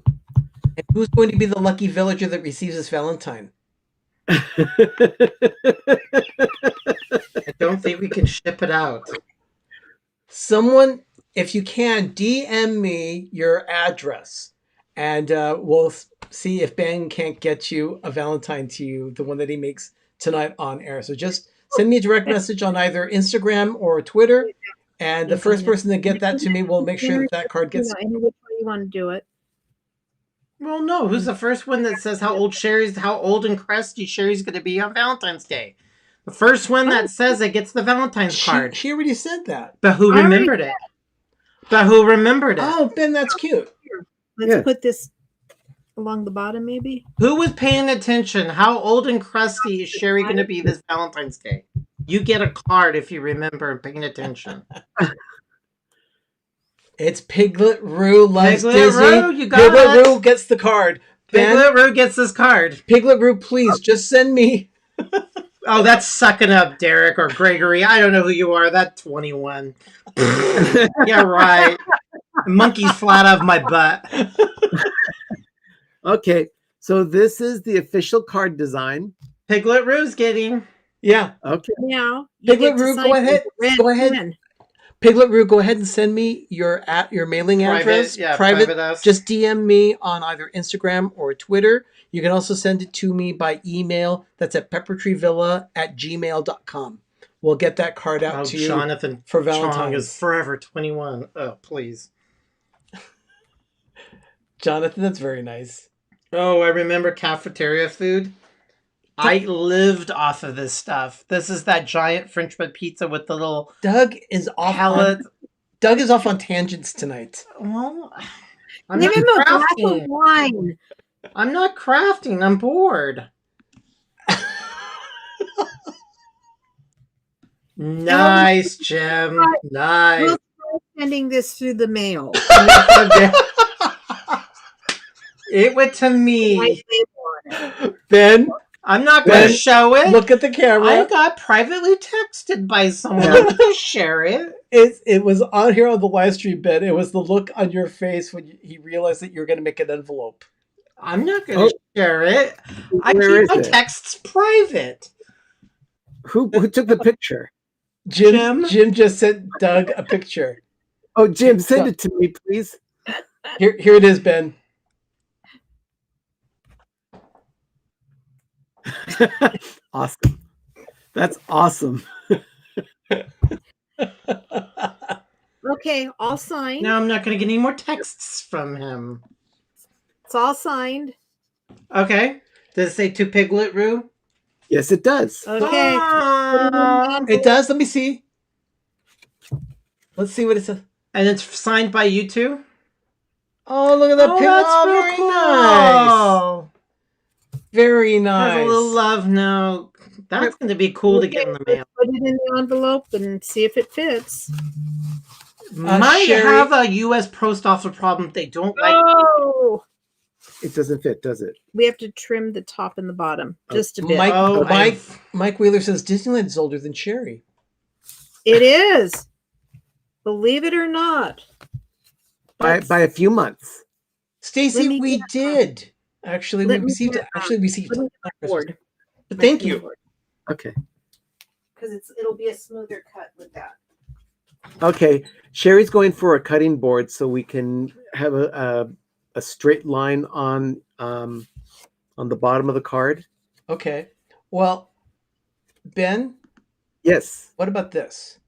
And who's going to be the lucky villager that receives his Valentine? I don't think we can ship it out. Someone, if you can, DM me your address, and we'll see if Ben can't get you a Valentine to you, the one that he makes tonight on air. So just Send me a direct message on either Instagram or Twitter, and the first person to get that to me will make sure that card gets. Any which way you want to do it. Well, no. Who's the first one that says how old and crusty Sherry's going to be on Valentine's Day? The first one that says it gets the Valentine's card. She already said that. But who remembered it? Oh, Ben, that's cute. Let's put this along the bottom, maybe. Who was paying attention? How old and crusty is Sherry going to be this Valentine's Day? You get a card if you remember and paying attention. It's Piglet Roo loves Piglet Disney. Roo, you got Piglet it. Roo gets the card. Ben, Piglet Roo gets this card. Piglet Roo, please just send me. Oh, that's sucking up, Derek or Gregory. I don't know who you are. That's 21. Yeah, right. Monkey's flat out of my butt. Okay, so this is the official card design. Piglet Roo's getting. Yeah. Okay. Now, you Piglet get to Roo, sign go ahead. with red Go ahead. pen. Piglet Roo, go ahead and send me your mailing address. Private us. Just DM me on either Instagram or Twitter. You can also send it to me by email. That's at peppertreevilla@gmail.com. We'll get that card out to you Jonathan for Chong Valentine's. is forever 21. Oh, please. Jonathan, that's very nice. Oh, I remember cafeteria food. I lived off of this stuff. This is that giant French bread pizza with the little Doug is off pellet. Doug is off on tangents tonight. Well, I'm Give not him a glass of crafting. wine. I'm not crafting. I'm bored. Nice, Jim. Nice. We'll try sending this through the mail. It went to me. My favorite. Ben, I'm not going Ben, to show it. look at the camera. I got privately texted by someone. I'm going to share it. It was on here on the live stream, Ben. It was the look on your face when he realized that you were going to make an envelope. I'm not going to share it. I Where keep my is it? texts private. Who took the picture? Jim just sent Doug a picture. Oh, Jim, send it to me, please. Here it is, Ben. Awesome. That's awesome. Okay, all signed. No, I'm not going to get any more texts from him. It's all signed. Okay. Does it say to Piglet Roo? Yes, it does. Okay. It does. Let me see. Let's see what it says. And it's signed by you two? Oh, look at that picture. That's Oh, real very cool. nice. Very nice. Has a little love note. That's going to be cool to get in the mail. Put it in the envelope and see if it fits. Might Sherry- have a U.S. post office problem. They don't like. Oh, It doesn't fit, does it? we have to trim the top and the bottom just a bit. Mike Wheeler says Disneyland is older than Sherry. It is. Believe it or not. By a few months. Stacy, Let me we get- did. Actually, we Let me received get- actually received. Let me get my board. But thank you. Okay. Because it'll be a smoother cut with that. Okay. Sherry's going for a cutting board so we can have a straight line on the bottom of the card. Okay. Well, Ben, Yes. what about this?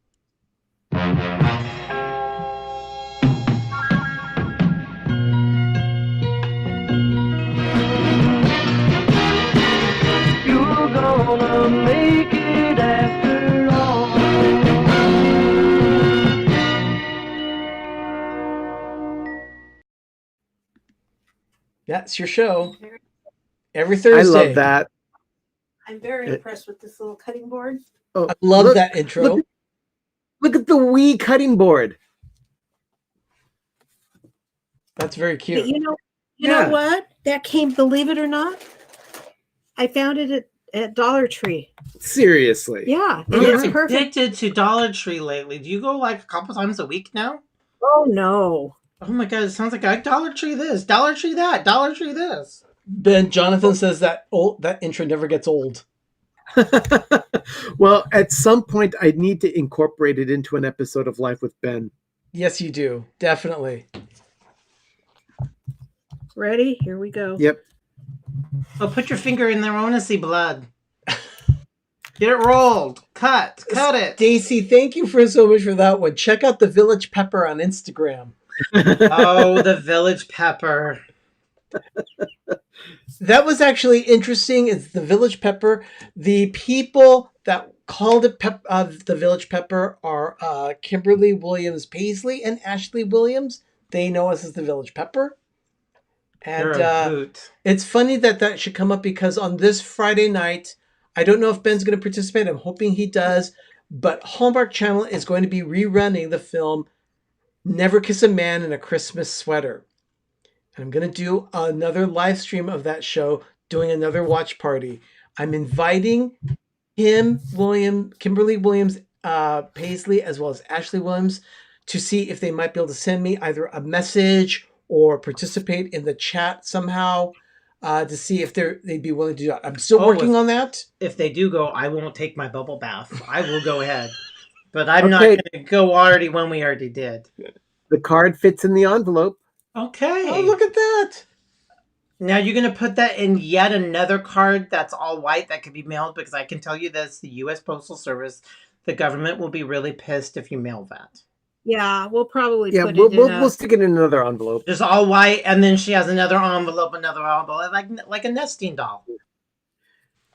You're gonna make it after all. That's your show. Every Thursday. I love that. I'm very impressed with this little cutting board. Oh, I love look- that intro. Look at the wee cutting board. That's very But cute. you know Yeah. what? That came, believe it or not, I found it at Dollar Tree. Seriously. Yeah, and I'm it's perfect. addicted to Dollar Tree lately. Do you go like a couple times a week now? Oh no. Oh my god, it sounds like I Dollar Tree this, Dollar Tree that, Dollar Tree this. Ben, Jonathan says that intro never gets old. Well, at some point, I need to incorporate it into an episode of Life with Ben. Yes, you do. Definitely. Ready? Here we go. Yep. Oh, put your finger in there. I want to see blood. Get it rolled. Cut it. Stacy, thank you so much for that one. Check out the Village Pepper on Instagram. Oh, the Village Pepper. That was actually interesting. It's the Village Pepper. The people that called it the Village Pepper are Kimberly Williams Paisley and Ashley Williams. They know us as the Village Pepper. And You're a hoot. it's funny that should come up because on this Friday night, I don't know if Ben's going to participate. I'm hoping he does. But Hallmark Channel is going to be rerunning the film Never Kiss a Man in a Christmas Sweater. And I'm going to do another live stream of that show, doing another watch party. I'm inviting Kimberly Williams Paisley, as well as Ashley Williams, to see if they might be able to send me either a message or participate in the chat somehow to see if they'd be willing to do that. I'm still working on that. If they do go, I won't take my bubble bath. I will go ahead. But I'm not going to go when we already did. The card fits in the envelope. Okay. Oh, look at that. Now you're going to put that in yet another card that's all white that could be mailed, because I can tell you this, the U.S. Postal Service, the government will be really pissed if you mail that. Yeah, we'll probably put we'll stick it in another envelope. Just all white, and then she has another envelope, like a nesting doll.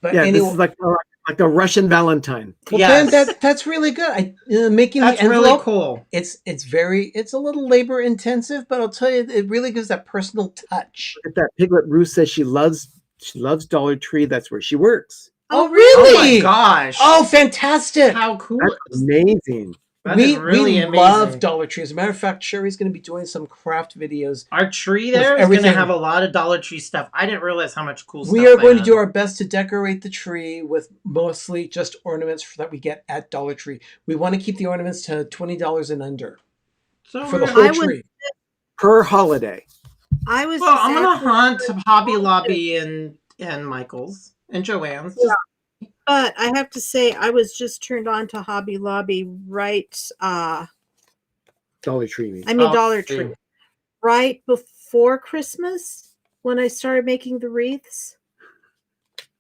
But Yeah, anyway, this is like a Russian Valentine. well, Yes. Ben, that's really good. Making That's the envelope, really cool. It's a little labor intensive, but I'll tell you, it really gives that personal touch. Look at that. Piglet Rue says she loves Dollar Tree. That's where she works. Oh, Oh really? my gosh. Oh, fantastic! How cool. That's amazing. That is really we amazing. love Dollar Tree. As a matter of fact, Sherry's going to be doing some craft videos. Our tree there is going to have a lot of Dollar Tree stuff. I didn't realize how much cool stuff We are going to had. do our best to decorate the tree with mostly just ornaments that we get at Dollar Tree. We want to keep the ornaments to $20 and under So for the we're- whole tree. Per holiday. I was. Well, just I'm gonna asking- hunt Hobby Lobby and Michael's and Joann's. Yeah. But I have to say, I was just turned on to Hobby Lobby Dollar Tree. Dollar Tree, right before Christmas when I started making the wreaths.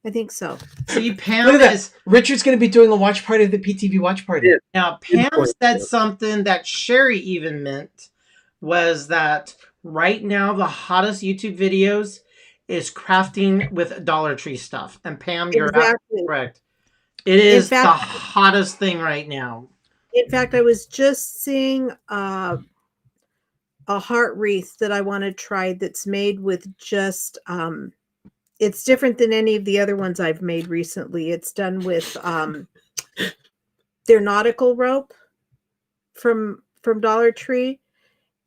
I think so. See, Look Pam at that. is Richard's going to be doing a watch party of the PTV watch party. Yeah. now. Pam said something that Sherry even meant was that right now the hottest YouTube videos is crafting with Dollar Tree stuff. And Pam, you're Exactly. correct. It is fact- the hottest thing right now. In fact, I was just seeing a heart wreath that I want to try that's made with just it's different than any of the other ones I've made recently. It's done with their nautical rope from Dollar Tree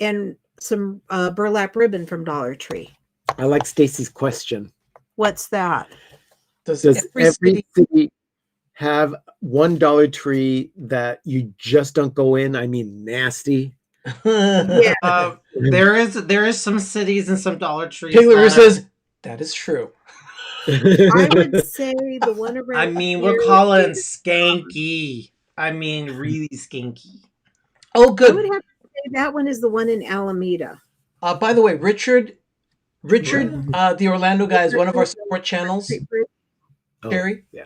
and some burlap ribbon from Dollar Tree. I like Stacy's question. What's that? Does every city have one Dollar Tree that you just don't go in? I mean, nasty. Yeah. There is some cities and some Dollar Trees. Taylor that- says, that is true. I would say the one around. I mean, here we're calling is- skanky. I mean, really skanky. Oh, I would good. have to say that one is the one in Alameda. By the way, Richard, the Orlando guy, is one of our support channels. Oh, Sherry? yeah.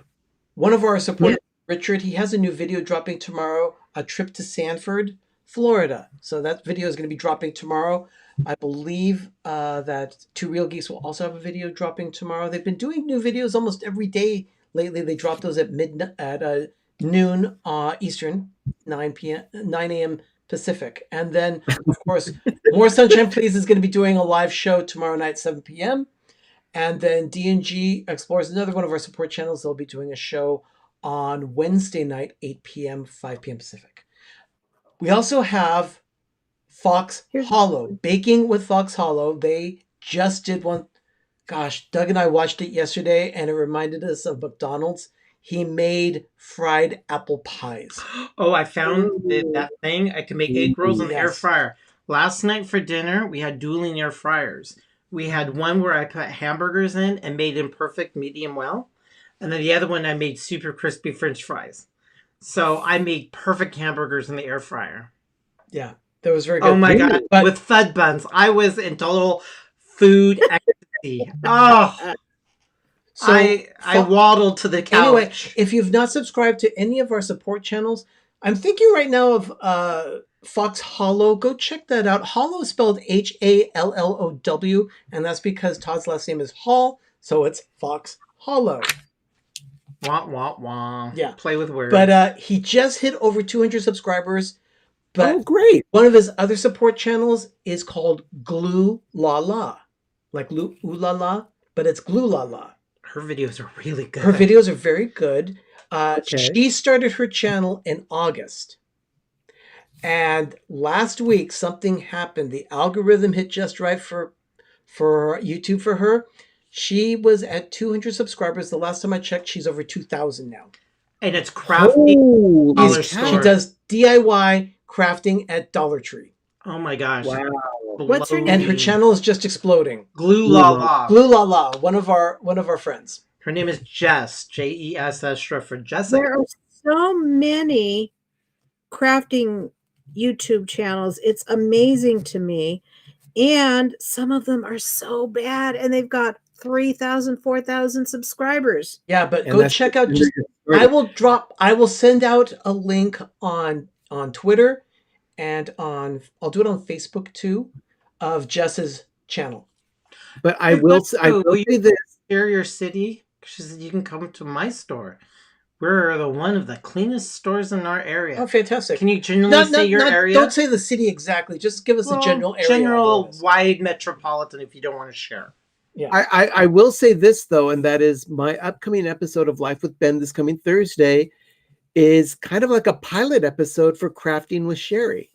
One of our supporters, Richard, he has a new video dropping tomorrow, a trip to Sanford, Florida. So that video is going to be dropping tomorrow. I believe that Two Real Geeks will also have a video dropping tomorrow. They've been doing new videos almost every day lately. They drop those at noon Eastern, 9 a.m. Pacific. And then, of course, More Sunshine Please is going to be doing a live show tomorrow night, 7 p.m. And then D&G Explores, another one of our support channels. They'll be doing a show on Wednesday night, 8 p.m., 5 p.m. Pacific. We also have Fox Hollow, Baking with Fox Hollow. They just did one. Gosh, Doug and I watched it yesterday, and it reminded us of McDonald's. He made fried apple pies. Oh, I found that thing. I can make egg rolls in the air Yes. fryer. Last night for dinner, we had dueling air fryers. We had one where I put hamburgers in and made them perfect medium well. And then the other one, I made super crispy French fries. So I made perfect hamburgers in the air fryer. Yeah, that was very good. Oh my God. But With Fud Buns. I was in total food ecstasy. Oh, So I waddled to the couch. anyway, if you've not subscribed to any of our support channels, I'm thinking right now of Fox Hollow. Go check that out. Hollow is spelled Hallow, and that's because Todd's last name is Hall, so it's Fox Hollow. Wah, wah, wah. Yeah. Play with words. But he just hit over 200 subscribers. But Oh, great. one of his other support channels is called Glue La La. Like Ooh La La, but it's Glue La La. Her videos are really good. Her videos are very good. Okay. She started her channel in August. And last week, something happened. The algorithm hit just right for YouTube for her. She was at 200 subscribers. The last time I checked, she's over 2,000 now. And it's crafty. Holy Dollar She store. cow. does DIY crafting at Dollar Tree. Oh my gosh. Wow. What's her name? And her channel is just exploding. Glue La La. Glue La La, one of our friends. Her name is Jess. Jess, short for Jessica. There are so many crafting YouTube channels. It's amazing to me. And some of them are so bad and they've got 3,000, 4,000 subscribers. Yeah, but And go that's check out. just- I will send out a link on Twitter and I'll do it on Facebook too, of Jess's channel. But I will say this. Share your city. She said you can come to my store. We're one of the cleanest stores in our area. Oh, fantastic! Can you generally say your area? Don't say the city exactly. Just give us a general area. General wide metropolitan if you don't want to share. Yeah. I will say this though, and that is my upcoming episode of Life with Ben this coming Thursday is kind of like a pilot episode for Crafting with Sherry.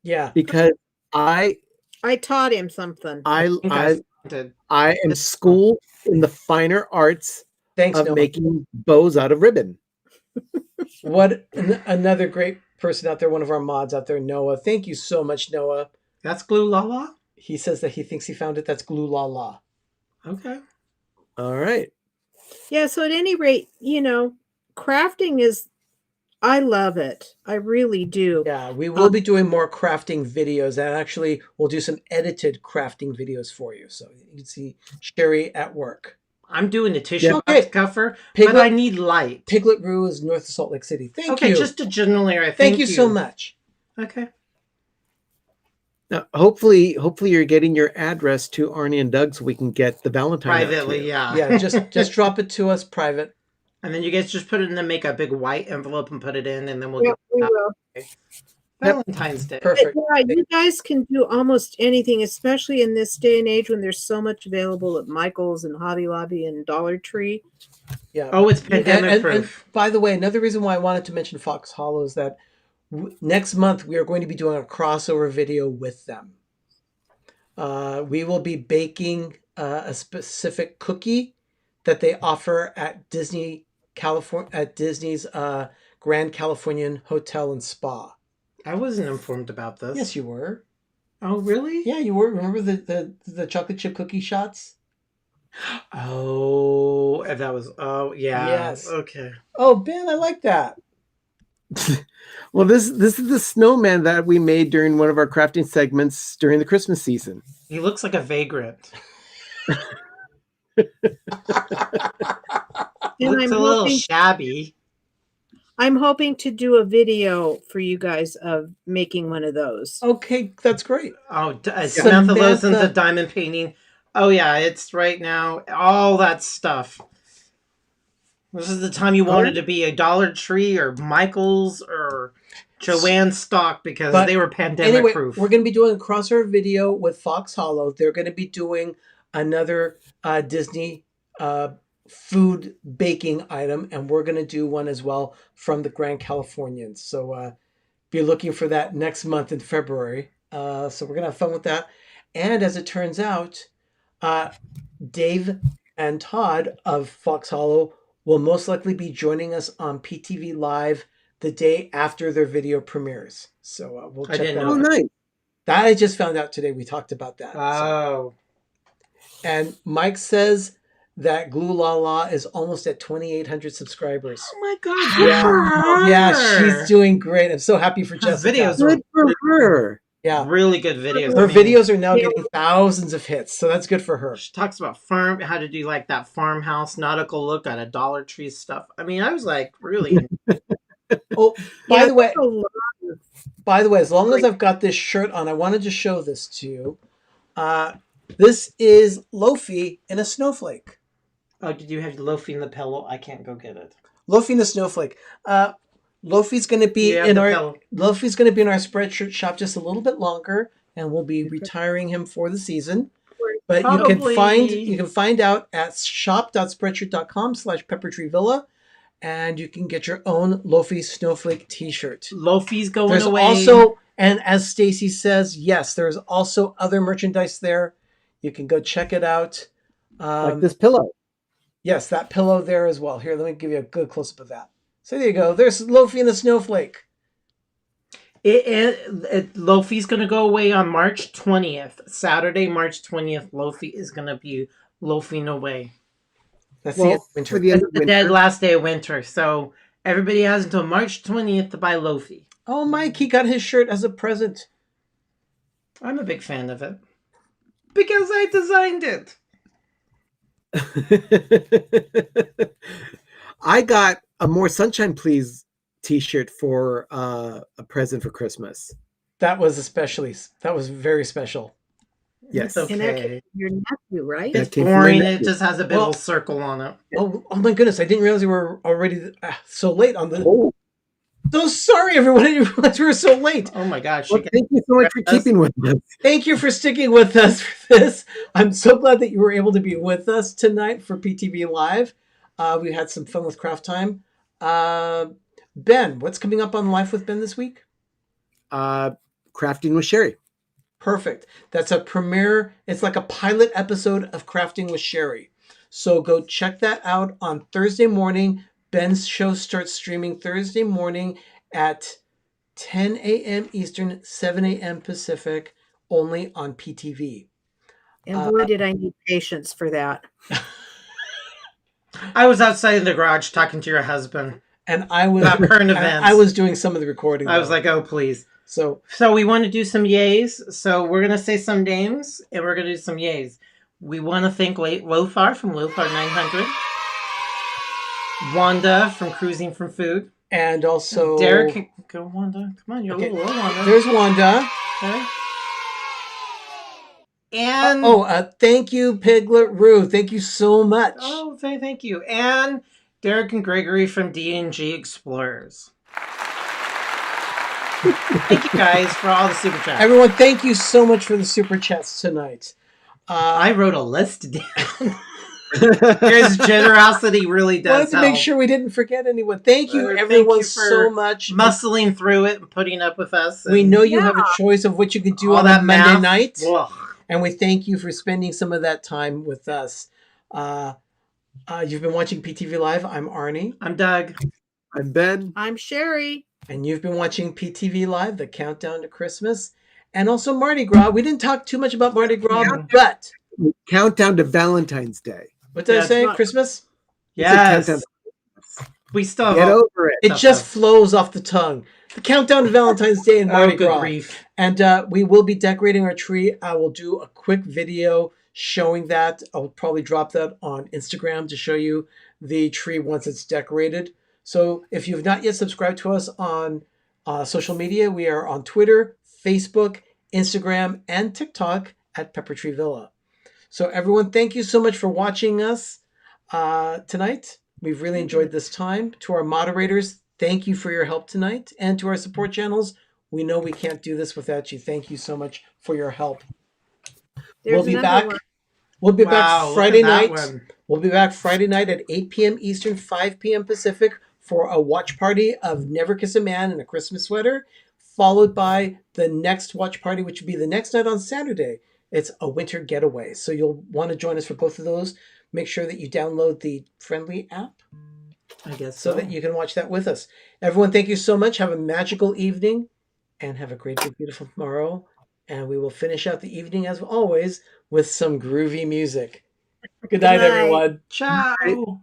Yeah. Because I taught him something. I am schooled in the finer arts Thanks, of Noah. making bows out of ribbon. What another great person out there, one of our mods out there, Noah. Thank you so much, Noah. That's Glue La La? He says that he thinks he found it. That's Glue La La. Okay. All right. Yeah, so at any rate, crafting is, I love it. I really do. Yeah, we will be doing more crafting videos, and actually we'll do some edited crafting videos for you. So you can see Sherry at work. I'm doing a tissue box Okay. cover, Piglet- but I need light. Piglet Roo is north of Salt Lake City. Thank you. Just a general area. Thank you so much. Okay. Now, hopefully you're getting your address to Arnie and Doug so we can get the Valentine out to Privately, you. yeah. Yeah, just drop it to us private. And then you guys just put it in the make a big white envelope and put it in, and then we'll Yeah, get we will. Valentine's Day. Perfect. Yeah, you guys can do almost anything, especially in this day and age when there's so much available at Michael's and Hobby Lobby and Dollar Tree. Yeah. Oh, it's pandemic And proof. by the way, another reason why I wanted to mention Fox Hollow is that next month we are going to be doing a crossover video with them. We will be baking a specific cookie that they offer at Disney's Grand Californian Hotel and Spa. I wasn't informed about this. Yes, you were. Oh, really? Yeah, you were. Remember the chocolate chip cookie shots? Oh, that was. Oh, yeah. Yes. Okay. Oh, Ben, I like that. Well, this is the snowman that we made during one of our crafting segments during the Christmas season. He looks like a vagrant. And Looks a little shabby. I'm hoping to do a video for you guys of making one of those. Okay, that's great. Oh, Samantha Samantha- Loson's a diamond painting. Oh, yeah, it's right now. All that stuff. This is the time you wanted to be a Dollar Tree or Michael's or Joann's stock because But they were pandemic Anyway, proof. we're going to be doing a crossover video with Fox Hollow. They're going to be doing another Disney food baking item, and we're going to do one as well from the Grand Californians. So be looking for that next month in February. So we're going to have fun with that. And as it turns out, Dave and Todd of Fox Hollow will most likely be joining us on PTV Live the day after their video premieres. So we'll I check didn't that know Oh, out. nice. That I just found out today. We talked about that. So- Oh. And Mike says that Glue La La is almost at 2,800 subscribers. Oh my God. Yeah. Good for her. Yeah, she's doing great. I'm so happy for Her Jessica. videos are Good for her. Yeah. Really good videos. Her I mean, videos are now getting thousands of hits, so that's good for her. She talks about how to do like that farmhouse nautical look at a Dollar Tree stuff. I mean, I was like, really? Oh, Yeah, by the way, there's a lot of- as long as I've got this shirt on, I wanted to show this to you. This is Lofi in a snowflake. Oh, did you have Lofi in the pillow? I can't go get it. Lofi in a snowflake. Lofi's going to be Yeah, in the our pillow. Lofi's going to be in our Spreadshirt shop just a little bit longer, and we'll be retiring him for the season. But Probably. you can find out at shop.spreadshirt.com/peppertreevilla, and you can get your own Lofi Snowflake T-shirt. Lofi's going There's away. also, and as Stacy says, yes, there's also other merchandise there. You can go check it out. Like this pillow. Yes, that pillow there as well. Here, let me give you a good close-up of that. So there you go. There's Lofi and the Snowflake. Lofi's going to go away on March 20th. Saturday, March 20th, Lofi is going to be loafing away. That's Well, the for the end of The winter. dead last day of winter. So everybody has until March 20th to buy Lofi. Oh, Mike, he got his shirt as a present. I'm a big fan of it. Because I designed it. I got a More Sunshine Please t-shirt for a present for Christmas. That was very special. Yes. It's And that okay. came from your nephew, right? That It's came from my boring. It nephew. just has a big Well- old circle on it. Oh my goodness, I didn't realize we were already so late on the... Oh, So sorry, everyone. I didn't realize we were so late. Oh my gosh. well, thank you so much for keeping with us. Thank you for sticking with us for this. I'm so glad that you were able to be with us tonight for PTV Live. We had some fun with Craft Time. Ben, what's coming up on Life with Ben this week? Crafting with Sherry. Perfect. That's a premiere. It's like a pilot episode of Crafting with Sherry. So go check that out on Thursday morning. Ben's show starts streaming Thursday morning at 10 a.m. Eastern, 7 a.m. Pacific, only on PTV. And boy, did I need patience for that. I was outside in the garage talking to your husband And I was about current events. I was doing some of the recording. I was though. like, oh, please. So So we want to do some yays. So we're going to say some names and we're going to do some yays. We want to thank Lothar from Lothar 900. Wanda from Cruising from Food. and also Derek, go Wanda. Come on, you're Okay. a little low, Wanda. There's Wanda. Okay. And Thank you, Piglet Roo. Thank you so much. thank you. And Derek and Gregory from D&G Explorers. Thank you guys for all the super chats. Everyone, thank you so much for the super chats tonight. I wrote a list down. Your generosity really does Wanted to help. make sure we didn't forget anyone. Thank you, Thank everyone, you for so much. Muscling through it and putting up with us. We and know you have a choice of what you could do all on that a Monday math. night, Ugh. and we thank you for spending some of that time with us. You've been watching PTV Live. I'm Arnie, I'm Doug. I'm Ben. I'm Sherry. and you've been watching PTV Live, the countdown to Christmas, and also Mardi Gras. We didn't talk too much about Mardi Gras, Yeah. but Countdown to Valentine's Day. what did Yeah, I say? it's- Christmas? Yes. countdown. We still Get have over it. It just flows off the tongue. The countdown to Valentine's Day and Mardi good Gras. grief. And we will be decorating our tree. I will do a quick video showing that. I'll probably drop that on Instagram to show you the tree once it's decorated. So if you've not yet subscribed to us on social media, we are on Twitter, Facebook, Instagram, and TikTok at Pepper Tree Villa. So everyone, thank you so much for watching us tonight. We've really enjoyed this time. To our moderators, thank you for your help tonight. And to our support channels, we know we can't do this without you. Thank you so much for your help. There's We'll be another back. one. We'll be Wow, back look Friday at that night. one. We'll be back Friday night at 8 p.m. Eastern, 5 p.m. Pacific for a watch party of Never Kiss a Man in a Christmas Sweater, followed by the next watch party, which will be the next night on Saturday. It's a winter getaway. So you'll want to join us for both of those. Make sure that you download the Frndly app I guess so that you can watch that with us. Everyone, thank you so much. Have a magical evening and have a great, big, beautiful tomorrow. And we will finish out the evening, as always, with some groovy music. Good night, night. everyone. Ciao.